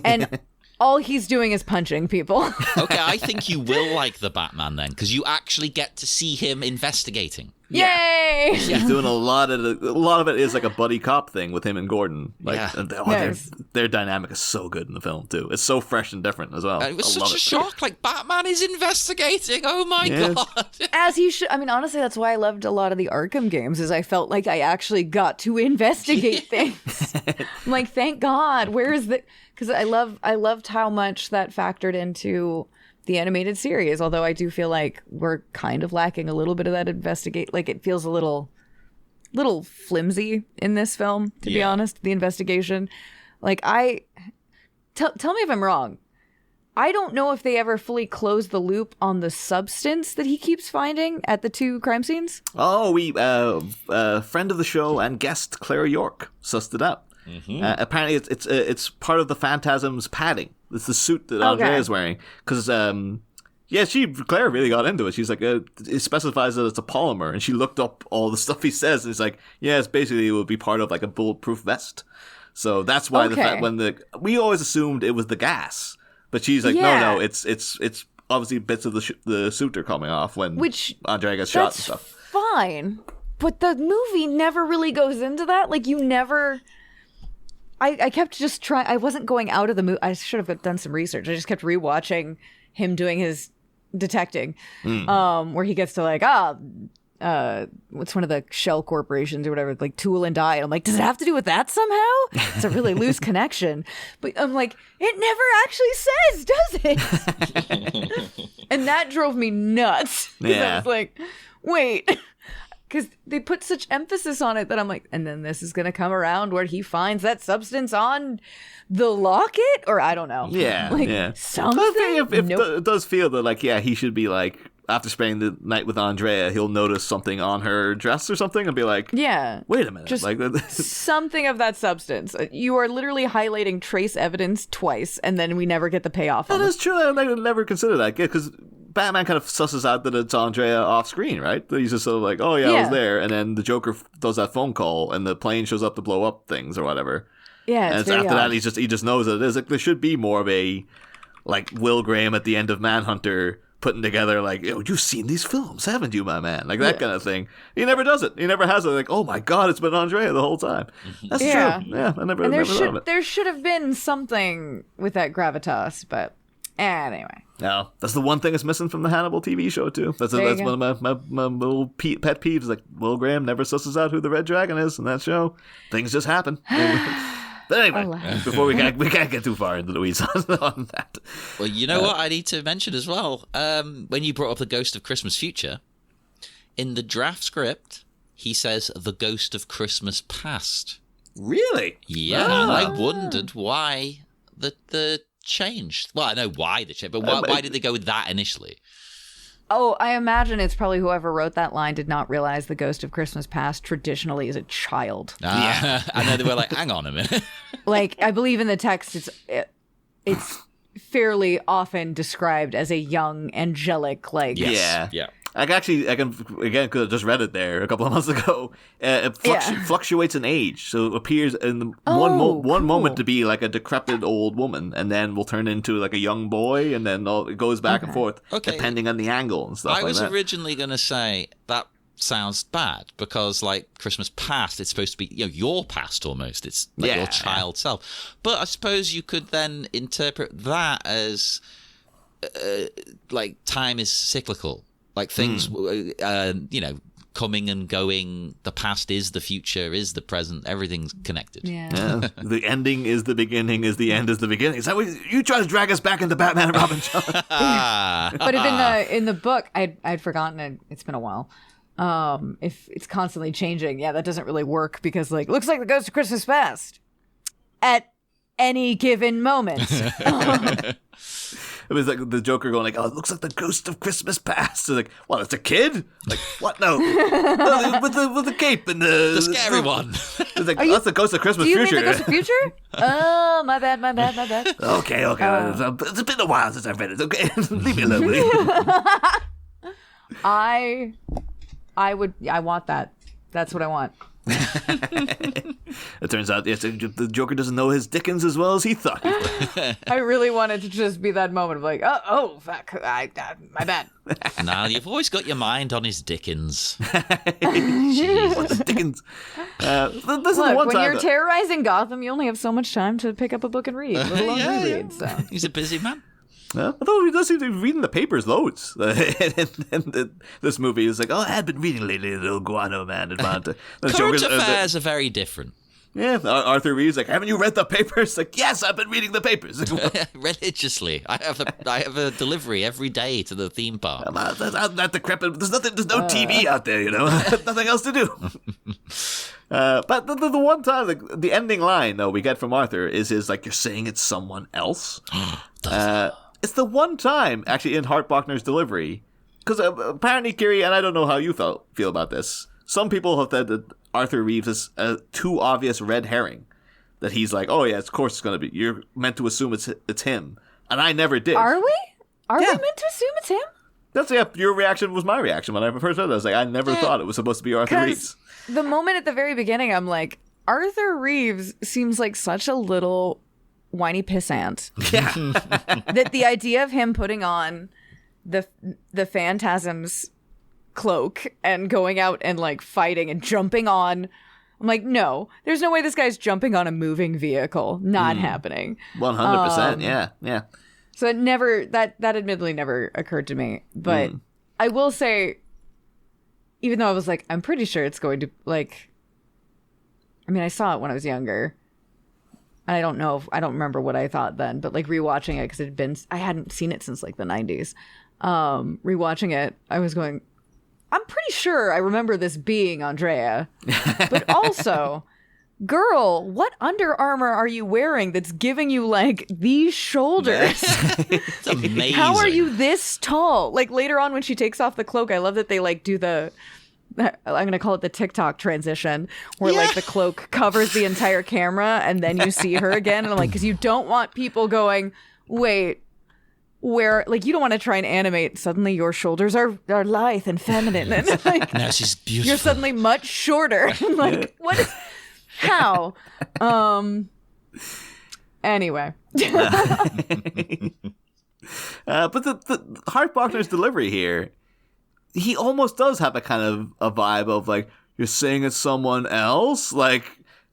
And all he's doing is punching people.
Okay, I think you will like the Batman then, because you actually get to see him investigating.
Yay!
He's doing a lot of it is a buddy cop thing with him and Gordon. Their dynamic is so good in the film too. It's so fresh and different as well.
It was such a shock. Batman is investigating. Oh my god!
As he should. I mean, honestly, that's why I loved a lot of the Arkham games. Is I felt like I actually got to investigate things. I'm thank God. Where is the? Because I loved how much that factored into the animated series, although I do feel like we're kind of lacking a little bit of that investigate. It feels a little flimsy in this film, to be honest, the investigation. Tell me if I'm wrong. I don't know if they ever fully closed the loop on the substance that he keeps finding at the two crime scenes.
Oh, we friend of the show and guest Claire York sussed it out. Apparently, it's part of the Phantasm's padding. It's the suit that Andrea is wearing. Because, Claire really got into it. She's like, it specifies that it's a polymer. And she looked up all the stuff he says. And it's like, it's basically it would be part of like a bulletproof vest. So that's why we always assumed it was the gas. But she's like, no, it's obviously bits of the suit are coming off when Andrea gets shot and stuff.
Fine. But the movie never really goes into that. Like, you never... I kept just trying... I wasn't going out of the movie. I should have done some research. I just kept rewatching him doing his detecting, where he gets to like, what's one of the shell corporations or whatever, like Tool and Die. I'm like, does it have to do with that somehow? It's a really loose connection. But I'm like, it never actually says, does it? And that drove me nuts. I was like, wait... Because they put such emphasis on it that I'm like, and then this is going to come around where he finds that substance on the locket? Or I don't know.
Yeah,
something?
It does feel that, like, he should be like, after spending the night with Andrea, he'll notice something on her dress or something and be like, wait a minute.
Just
like
something of that substance. You are literally highlighting trace evidence twice, and then we never get the payoff on it.
That is true. I never considered that, because Batman kind of susses out that it's Andrea off screen, right? He's just sort of like, I was there, and then the Joker does that phone call, and the plane shows up to blow up things or whatever.
Yeah,
and after that, he just knows that it is. Like, there should be more of a, like, Will Graham at the end of Manhunter putting together, like, you've seen these films, haven't you, my man? Like, that kind of thing. He never does it. He never has it. Like, oh my God, it's been Andrea the whole time. That's true. Yeah, I never thought of it.
There should have been something with that gravitas, but anyway.
No, that's the one thing that's missing from the Hannibal TV show, too. That's one of my little pet peeves. Like, Will Graham never susses out who the Red Dragon is in that show. Things just happen. But anyway, before we can't get too far into the weeds on that.
Well, you know what I need to mention as well? When you brought up the Ghost of Christmas Future, in the draft script, he says the Ghost of Christmas Past.
Really?
Yeah, and I wondered why the changed. Well, I know why they changed, but why did they go with that initially?
Oh, I imagine it's probably whoever wrote that line did not realize the Ghost of Christmas Past traditionally is a child.
I know they were like, hang on a minute.
Like, I believe in the text, it's fairly often described as a young, angelic, like...
Yeah.
I can again, because I just read it there a couple of months ago. It fluctuates in age, so it appears in one moment to be like a decrepit old woman, and then will turn into like a young boy, and then it goes back and forth depending on the angle and stuff.
I was originally going to say that sounds bad because, like, Christmas Past, it's supposed to be your past almost. It's like your child self. But I suppose you could then interpret that as like time is cyclical. Like things, coming and going. The past is the future, is the present. Everything's connected.
Yeah. The ending is the beginning, is the end is the beginning. Is that what you try to drag us back into Batman and Robin, John?
But in the book, I'd forgotten it. It's been a while. If it's constantly changing, that doesn't really work because, like, looks like the Ghost of Christmas Past at any given moment.
It was like the Joker going like, "Oh, it looks like the Ghost of Christmas Past." It's like, "What? It's a kid? Like what? No, with the cape and
the scary one."
It's like, that's the Ghost of Christmas Future.
Do you mean the Ghost of Future? Oh, my bad.
Okay. It's been a while since I've read it. Okay, leave me alone, will you?
I want that. That's what I want.
It turns out the Joker doesn't know his Dickens as well as he thought.
I really wanted to just be that moment of like, oh fuck, my bad.
Nah, you've always got your mind on his Dickens.
What's Dickens?
Look, when you're terrorizing Gotham, you only have so much time to pick up a book and read, let alone reread. So
he's a busy man.
Yeah, although he does seem to be reading the papers loads. And this movie is like, I had been reading lately, the old guano man.
Current affairs are very different.
Yeah, Arthur Reed's like, haven't you read the papers? Like, yes, I've been reading the papers.
Religiously. I have a delivery every day to the theme park.
I'm not decrepit. There's no TV out there, nothing else to do. But the one time, like, the ending line, though, we get from Arthur is his, like, you're saying it's someone else. It's the one time, actually, in Hart Bochner's delivery, because apparently, Kiri, and I don't know how you feel about this, some people have said that Arthur Reeves is a too obvious red herring. that he's like, oh yeah, of course it's gonna be. You're meant to assume it's him, and I never did.
Are we? Are we
Yeah.
meant to assume it's him?
Your reaction was my reaction when I first heard that. I was like, I never thought it was supposed to be Arthur Reeves.
The moment at the very beginning, I'm like, Arthur Reeves seems like such a little whiny pissant.
Yeah.
That the idea of him putting on the Phantasm's cloak and going out and like fighting and jumping on, I'm like, no, there's no way this guy's jumping on a moving vehicle. Not happening.
100%. Yeah.
So it never, that admittedly never occurred to me. But I will say, even though I was like, I'm pretty sure it's going to, like, I mean, I saw it when I was younger. And I don't remember what I thought then, but like rewatching it, because I hadn't seen it since like the 90s. Rewatching it, I was going, I'm pretty sure I remember this being Andrea. But also, girl, what Under Armour are you wearing that's giving you like these shoulders?
It's amazing.
How are you this tall? Like later on when she takes off the cloak, I love that they like do I'm going to call it the TikTok transition, where like the cloak covers the entire camera and then you see her again. And I'm like, because you don't want people going, wait, where, like, you don't want to try and animate suddenly your shoulders are lithe and feminine. And like,
No, she's beautiful.
you're suddenly much shorter. Like, what is, how? Anyway.
But the Hart Bochner's delivery here, he almost does have a kind of a vibe of like, you're saying it's someone else, like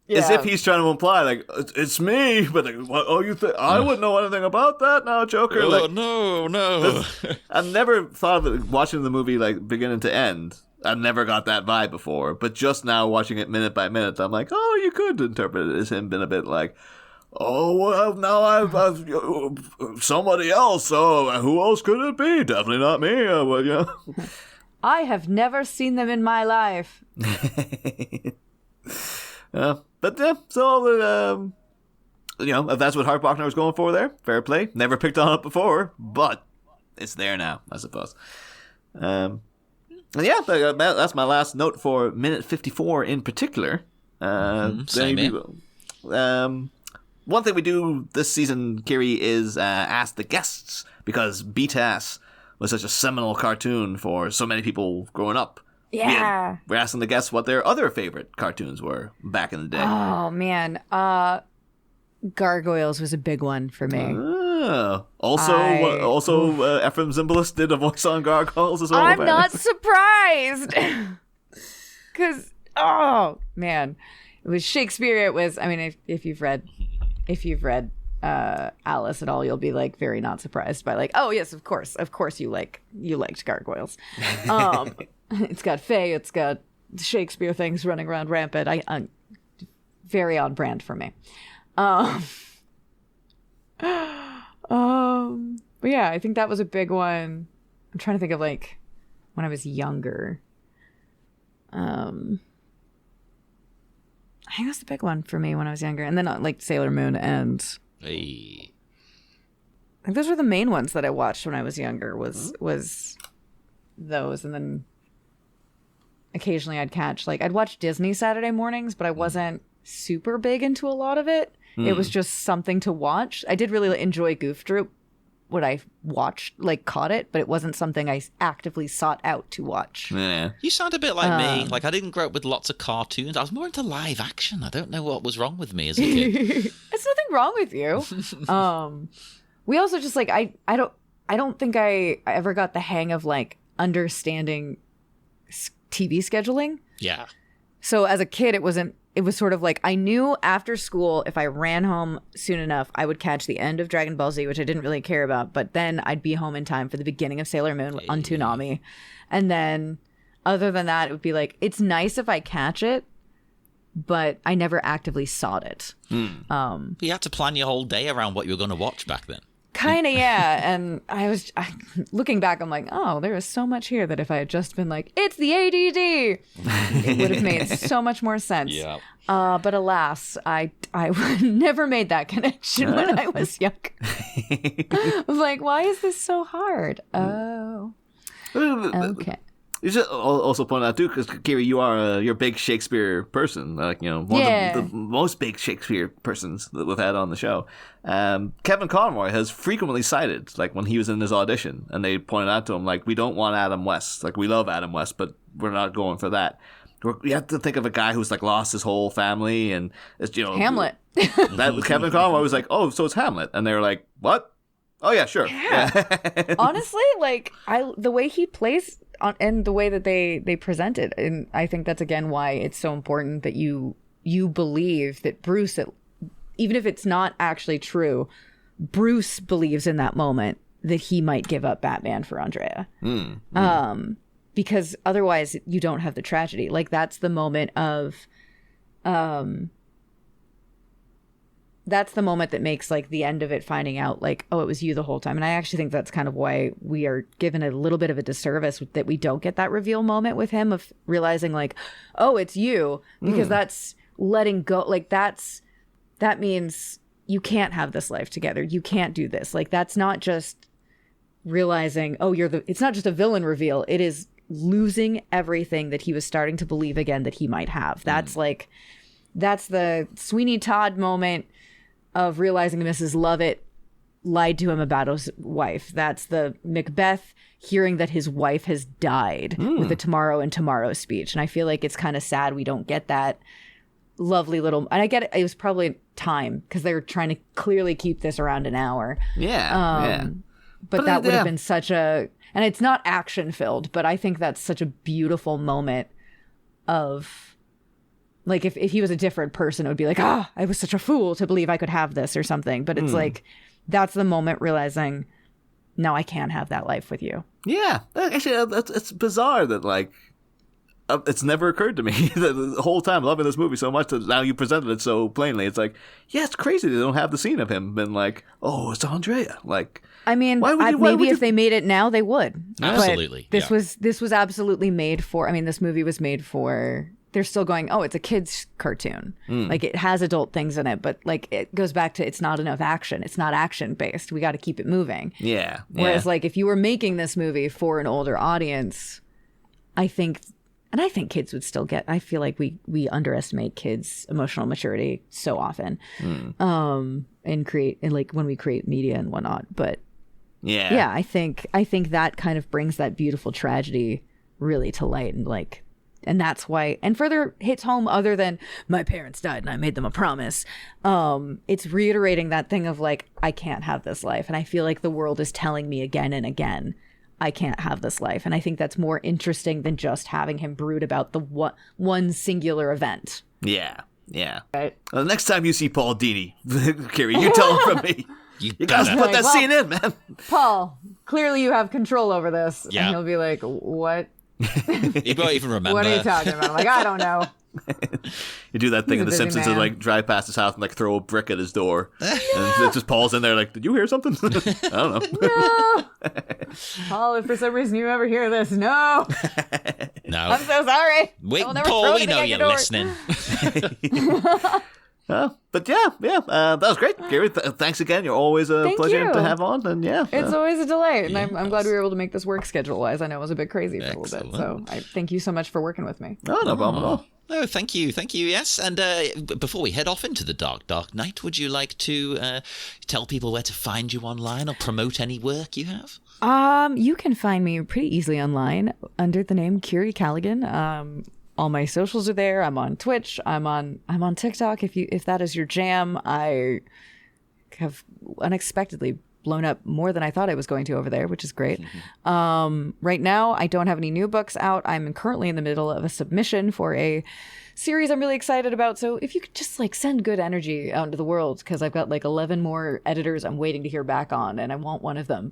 as if he's trying to imply like it's me, but like, what, oh, you think I wouldn't know anything about that now, Joker?
Oh,
Like,
no.
I've never thought of it watching the movie like beginning to end. I've never got that vibe before, but just now watching it minute by minute, I'm like, oh, you could interpret it as him being a bit like, oh, well, now I've somebody else. So who else could it be? Definitely not me. Well, yeah.
I have never seen them in my life.
But yeah, so if that's what Hart Bochner was going for there, fair play. Never picked on it before, but it's there now, I suppose. And yeah, that's my last note for minute 54 in particular.
Same here.
One thing we do this season, Kiri, is ask the guests, because BTAS was such a seminal cartoon for so many people growing up.
Yeah.
We're asking the guests what their other favorite cartoons were back in the day.
Oh, man. Gargoyles was a big one for me.
Also, Ephraim Zimbalist did a voice on Gargoyles as well.
I'm not surprised. Because, oh, man. It was Shakespeare. It was, I mean, if you've read Alice at all, you'll be like very not surprised by like, oh yes, of course you liked Gargoyles. It's got Faye, it's got Shakespeare things running around rampant. I very on brand for me. But yeah, I think that was a big one. I'm trying to think of like when I was younger. I think that's the big one for me when I was younger. And then like Sailor Moon and
Hey.
I think those were the main ones that I watched when I was younger was those. And then occasionally I'd watch Disney Saturday mornings, but I wasn't super big into a lot of it. It was just something to watch. I did really enjoy Goof Troop when I caught it, but it wasn't something I actively sought out to watch.
Yeah.
You sound a bit like me. Like, I didn't grow up with lots of cartoons. I was more into live action. I don't know what was wrong with me as a kid.
There's nothing wrong with you. We also just like I don't think I ever got the hang of like understanding TV scheduling.
Yeah.
So as a kid, it was sort of like I knew after school if I ran home soon enough, I would catch the end of Dragon Ball Z, which I didn't really care about. But then I'd be home in time for the beginning of Sailor Moon on Toonami. And then other than that, it would be like, it's nice if I catch it, but I never actively sought it.
You had to plan your whole day around what you were going to watch back then.
Kind of, yeah. And looking back, I'm like, oh, there is so much here that if I had just been like, it's the ADD, it would have made so much more sense.
Yeah.
But alas, I never made that connection when I was young. I was like, why is this so hard? Oh, okay.
You should also point out too, because Kiri, you're a big Shakespeare person, like one of the most big Shakespeare persons that we've had on the show. Kevin Conroy has frequently cited, like when he was in his audition, and they pointed out to him, like, we don't want Adam West, like we love Adam West, but we're not going for that. You have to think of a guy who's like lost his whole family, and it's
Hamlet.
That Kevin Conroy was like, oh, so it's Hamlet, and they were like, what? Oh yeah, sure.
Yeah. Honestly, like the way he plays and the way that they present it, and I think that's again why it's so important that you believe that Bruce, even if it's not actually true, Bruce believes in that moment that he might give up Batman for Andrea. Because otherwise you don't have the tragedy. Like that's the moment of that's the moment that makes like the end of it finding out like, oh, it was you the whole time. And I actually think that's kind of why we are given a little bit of a disservice that we don't get that reveal moment with him of realizing like, oh, it's you, because that's letting go. Like that means you can't have this life together. You can't do this. Like that's not just realizing, oh, it's not just a villain reveal. It is losing everything that he was starting to believe again that he might have. That's the Sweeney Todd moment of realizing Mrs. Lovett lied to him about his wife. That's the Macbeth hearing that his wife has died with the Tomorrow and Tomorrow speech. And I feel like it's kind of sad we don't get that lovely little, and I get it was probably time because they were trying to clearly keep this around an hour. But that would have been such a, and it's not action filled, but I think that's such a beautiful moment of, like, if he was a different person, it would be like, I was such a fool to believe I could have this or something. But it's like, that's the moment realizing, no, I can't have that life with you. Yeah.
Actually, it's bizarre that, like, it's never occurred to me the whole time loving this movie so much that now you presented it so plainly. It's like, yeah, it's crazy they don't have the scene of him being like, oh, it's Andrea. Like,
I mean, maybe if they made it now, they would.
Absolutely.
But this was absolutely made for, I mean, this movie was made for, they're still going, oh, it's a kid's cartoon. Like it has adult things in it, but like it goes back to it's not enough action. It's not action based. We got to keep it moving.
Yeah.
Whereas like if you were making this movie for an older audience, I think kids would still get, I feel like we underestimate kids' emotional maturity so often. And like when we create media and whatnot. But yeah, I think that kind of brings that beautiful tragedy really to light, and like, and that's why, and further hits home, other than my parents died and I made them a promise. It's reiterating that thing of like, I can't have this life. And I feel like the world is telling me again and again, I can't have this life. And I think that's more interesting than just having him brood about the one singular event.
Yeah. Right. Well, the next time you see Paul Dini, Kiri, you tell him from me. You gotta put that scene in, man.
Paul, clearly you have control over this.
Yeah.
And he'll be like, what?
He won't even remember.
What are you talking about? I'm like, I don't know.
You do that thing in The Simpsons and like drive past his house and like throw a brick at his door. And it just Paul's in there like, did you hear something? I don't know.
No. Paul, if for some reason you ever hear this, no.
No.
I'm so sorry.
Wait,
I'll never
Paul,
throw
we
anything
know
at
you're
your door.
listening.
But that was great, Kiri. Thanks again. You're always a
Thank
pleasure
you.
to have on. And
It's always a delight, and I'm glad we were able to make this work schedule-wise. I know it was a bit crazy for a little bit, so I thank you so much for working with me.
no problem at all.
Oh, thank you, yes. And before we head off into the dark night, would you like to tell people where to find you online or promote any work you have?
You can find me pretty easily online under the name Kiri Callaghan. All my socials are there. I'm on Twitch. I'm on TikTok. If that is your jam, I have unexpectedly blown up more than I thought I was going to over there, which is great. Right now, I don't have any new books out. I'm currently in the middle of a submission for a series I'm really excited about. So if you could just like send good energy out into the world, because I've got like 11 more editors I'm waiting to hear back on, and I want one of them.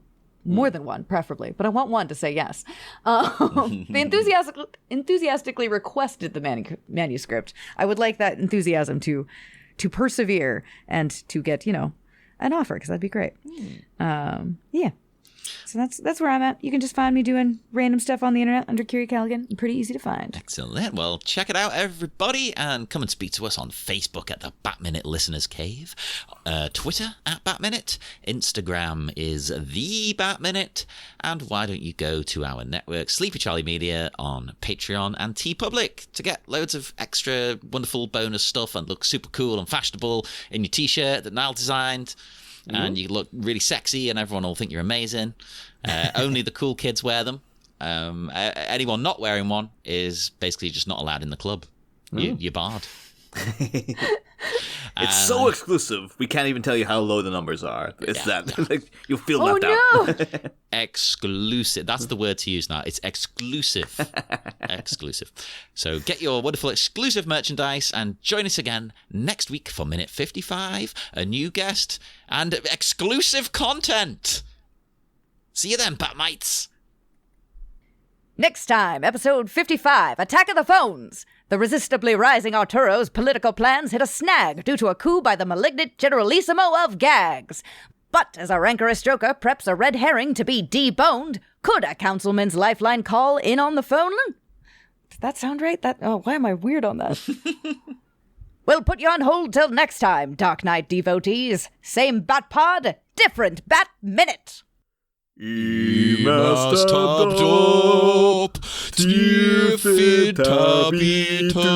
More than one, preferably, but I want one to say yes. They enthusiastically requested the manuscript. I would like that enthusiasm to persevere and to get, an offer, because that'd be great. Yeah. So that's where I'm at. You can just find me doing random stuff on the internet under Kiri Callaghan. Pretty easy to find.
Excellent. Well, check it out, everybody, and come and speak to us on Facebook at the Bat-Minute Listeners Cave, Twitter at Bat-Minute, Instagram is The Bat-Minute, and why don't you go to our network, Sleepy Charlie Media, on Patreon and TeePublic to get loads of extra wonderful bonus stuff and look super cool and fashionable in your t-shirt that Niall designed. And you look really sexy and everyone will think you're amazing. Only the cool kids wear them. Anyone not wearing one is basically just not allowed in the club. You're barred.
It's so exclusive. We can't even tell you how low the numbers are. It's that. Like, you'll feel left out.
Exclusive. That's the word to use now. It's exclusive. Exclusive. So get your wonderful exclusive merchandise and join us again next week for Minute 55, a new guest, and exclusive content. See you then, Batmites.
Next time, episode 55, Attack of the Phones. The resistably rising Arturo's political plans hit a snag due to a coup by the malignant Generalissimo of Gags. But as a rancorous joker preps a red herring to be deboned, could a councilman's lifeline call in on the phone? Does that sound right? Why am I weird on that? We'll put you on hold till next time, Dark Knight devotees. Same Bat Pod, different Bat Minute.
Must top top, tiefin tabitanem.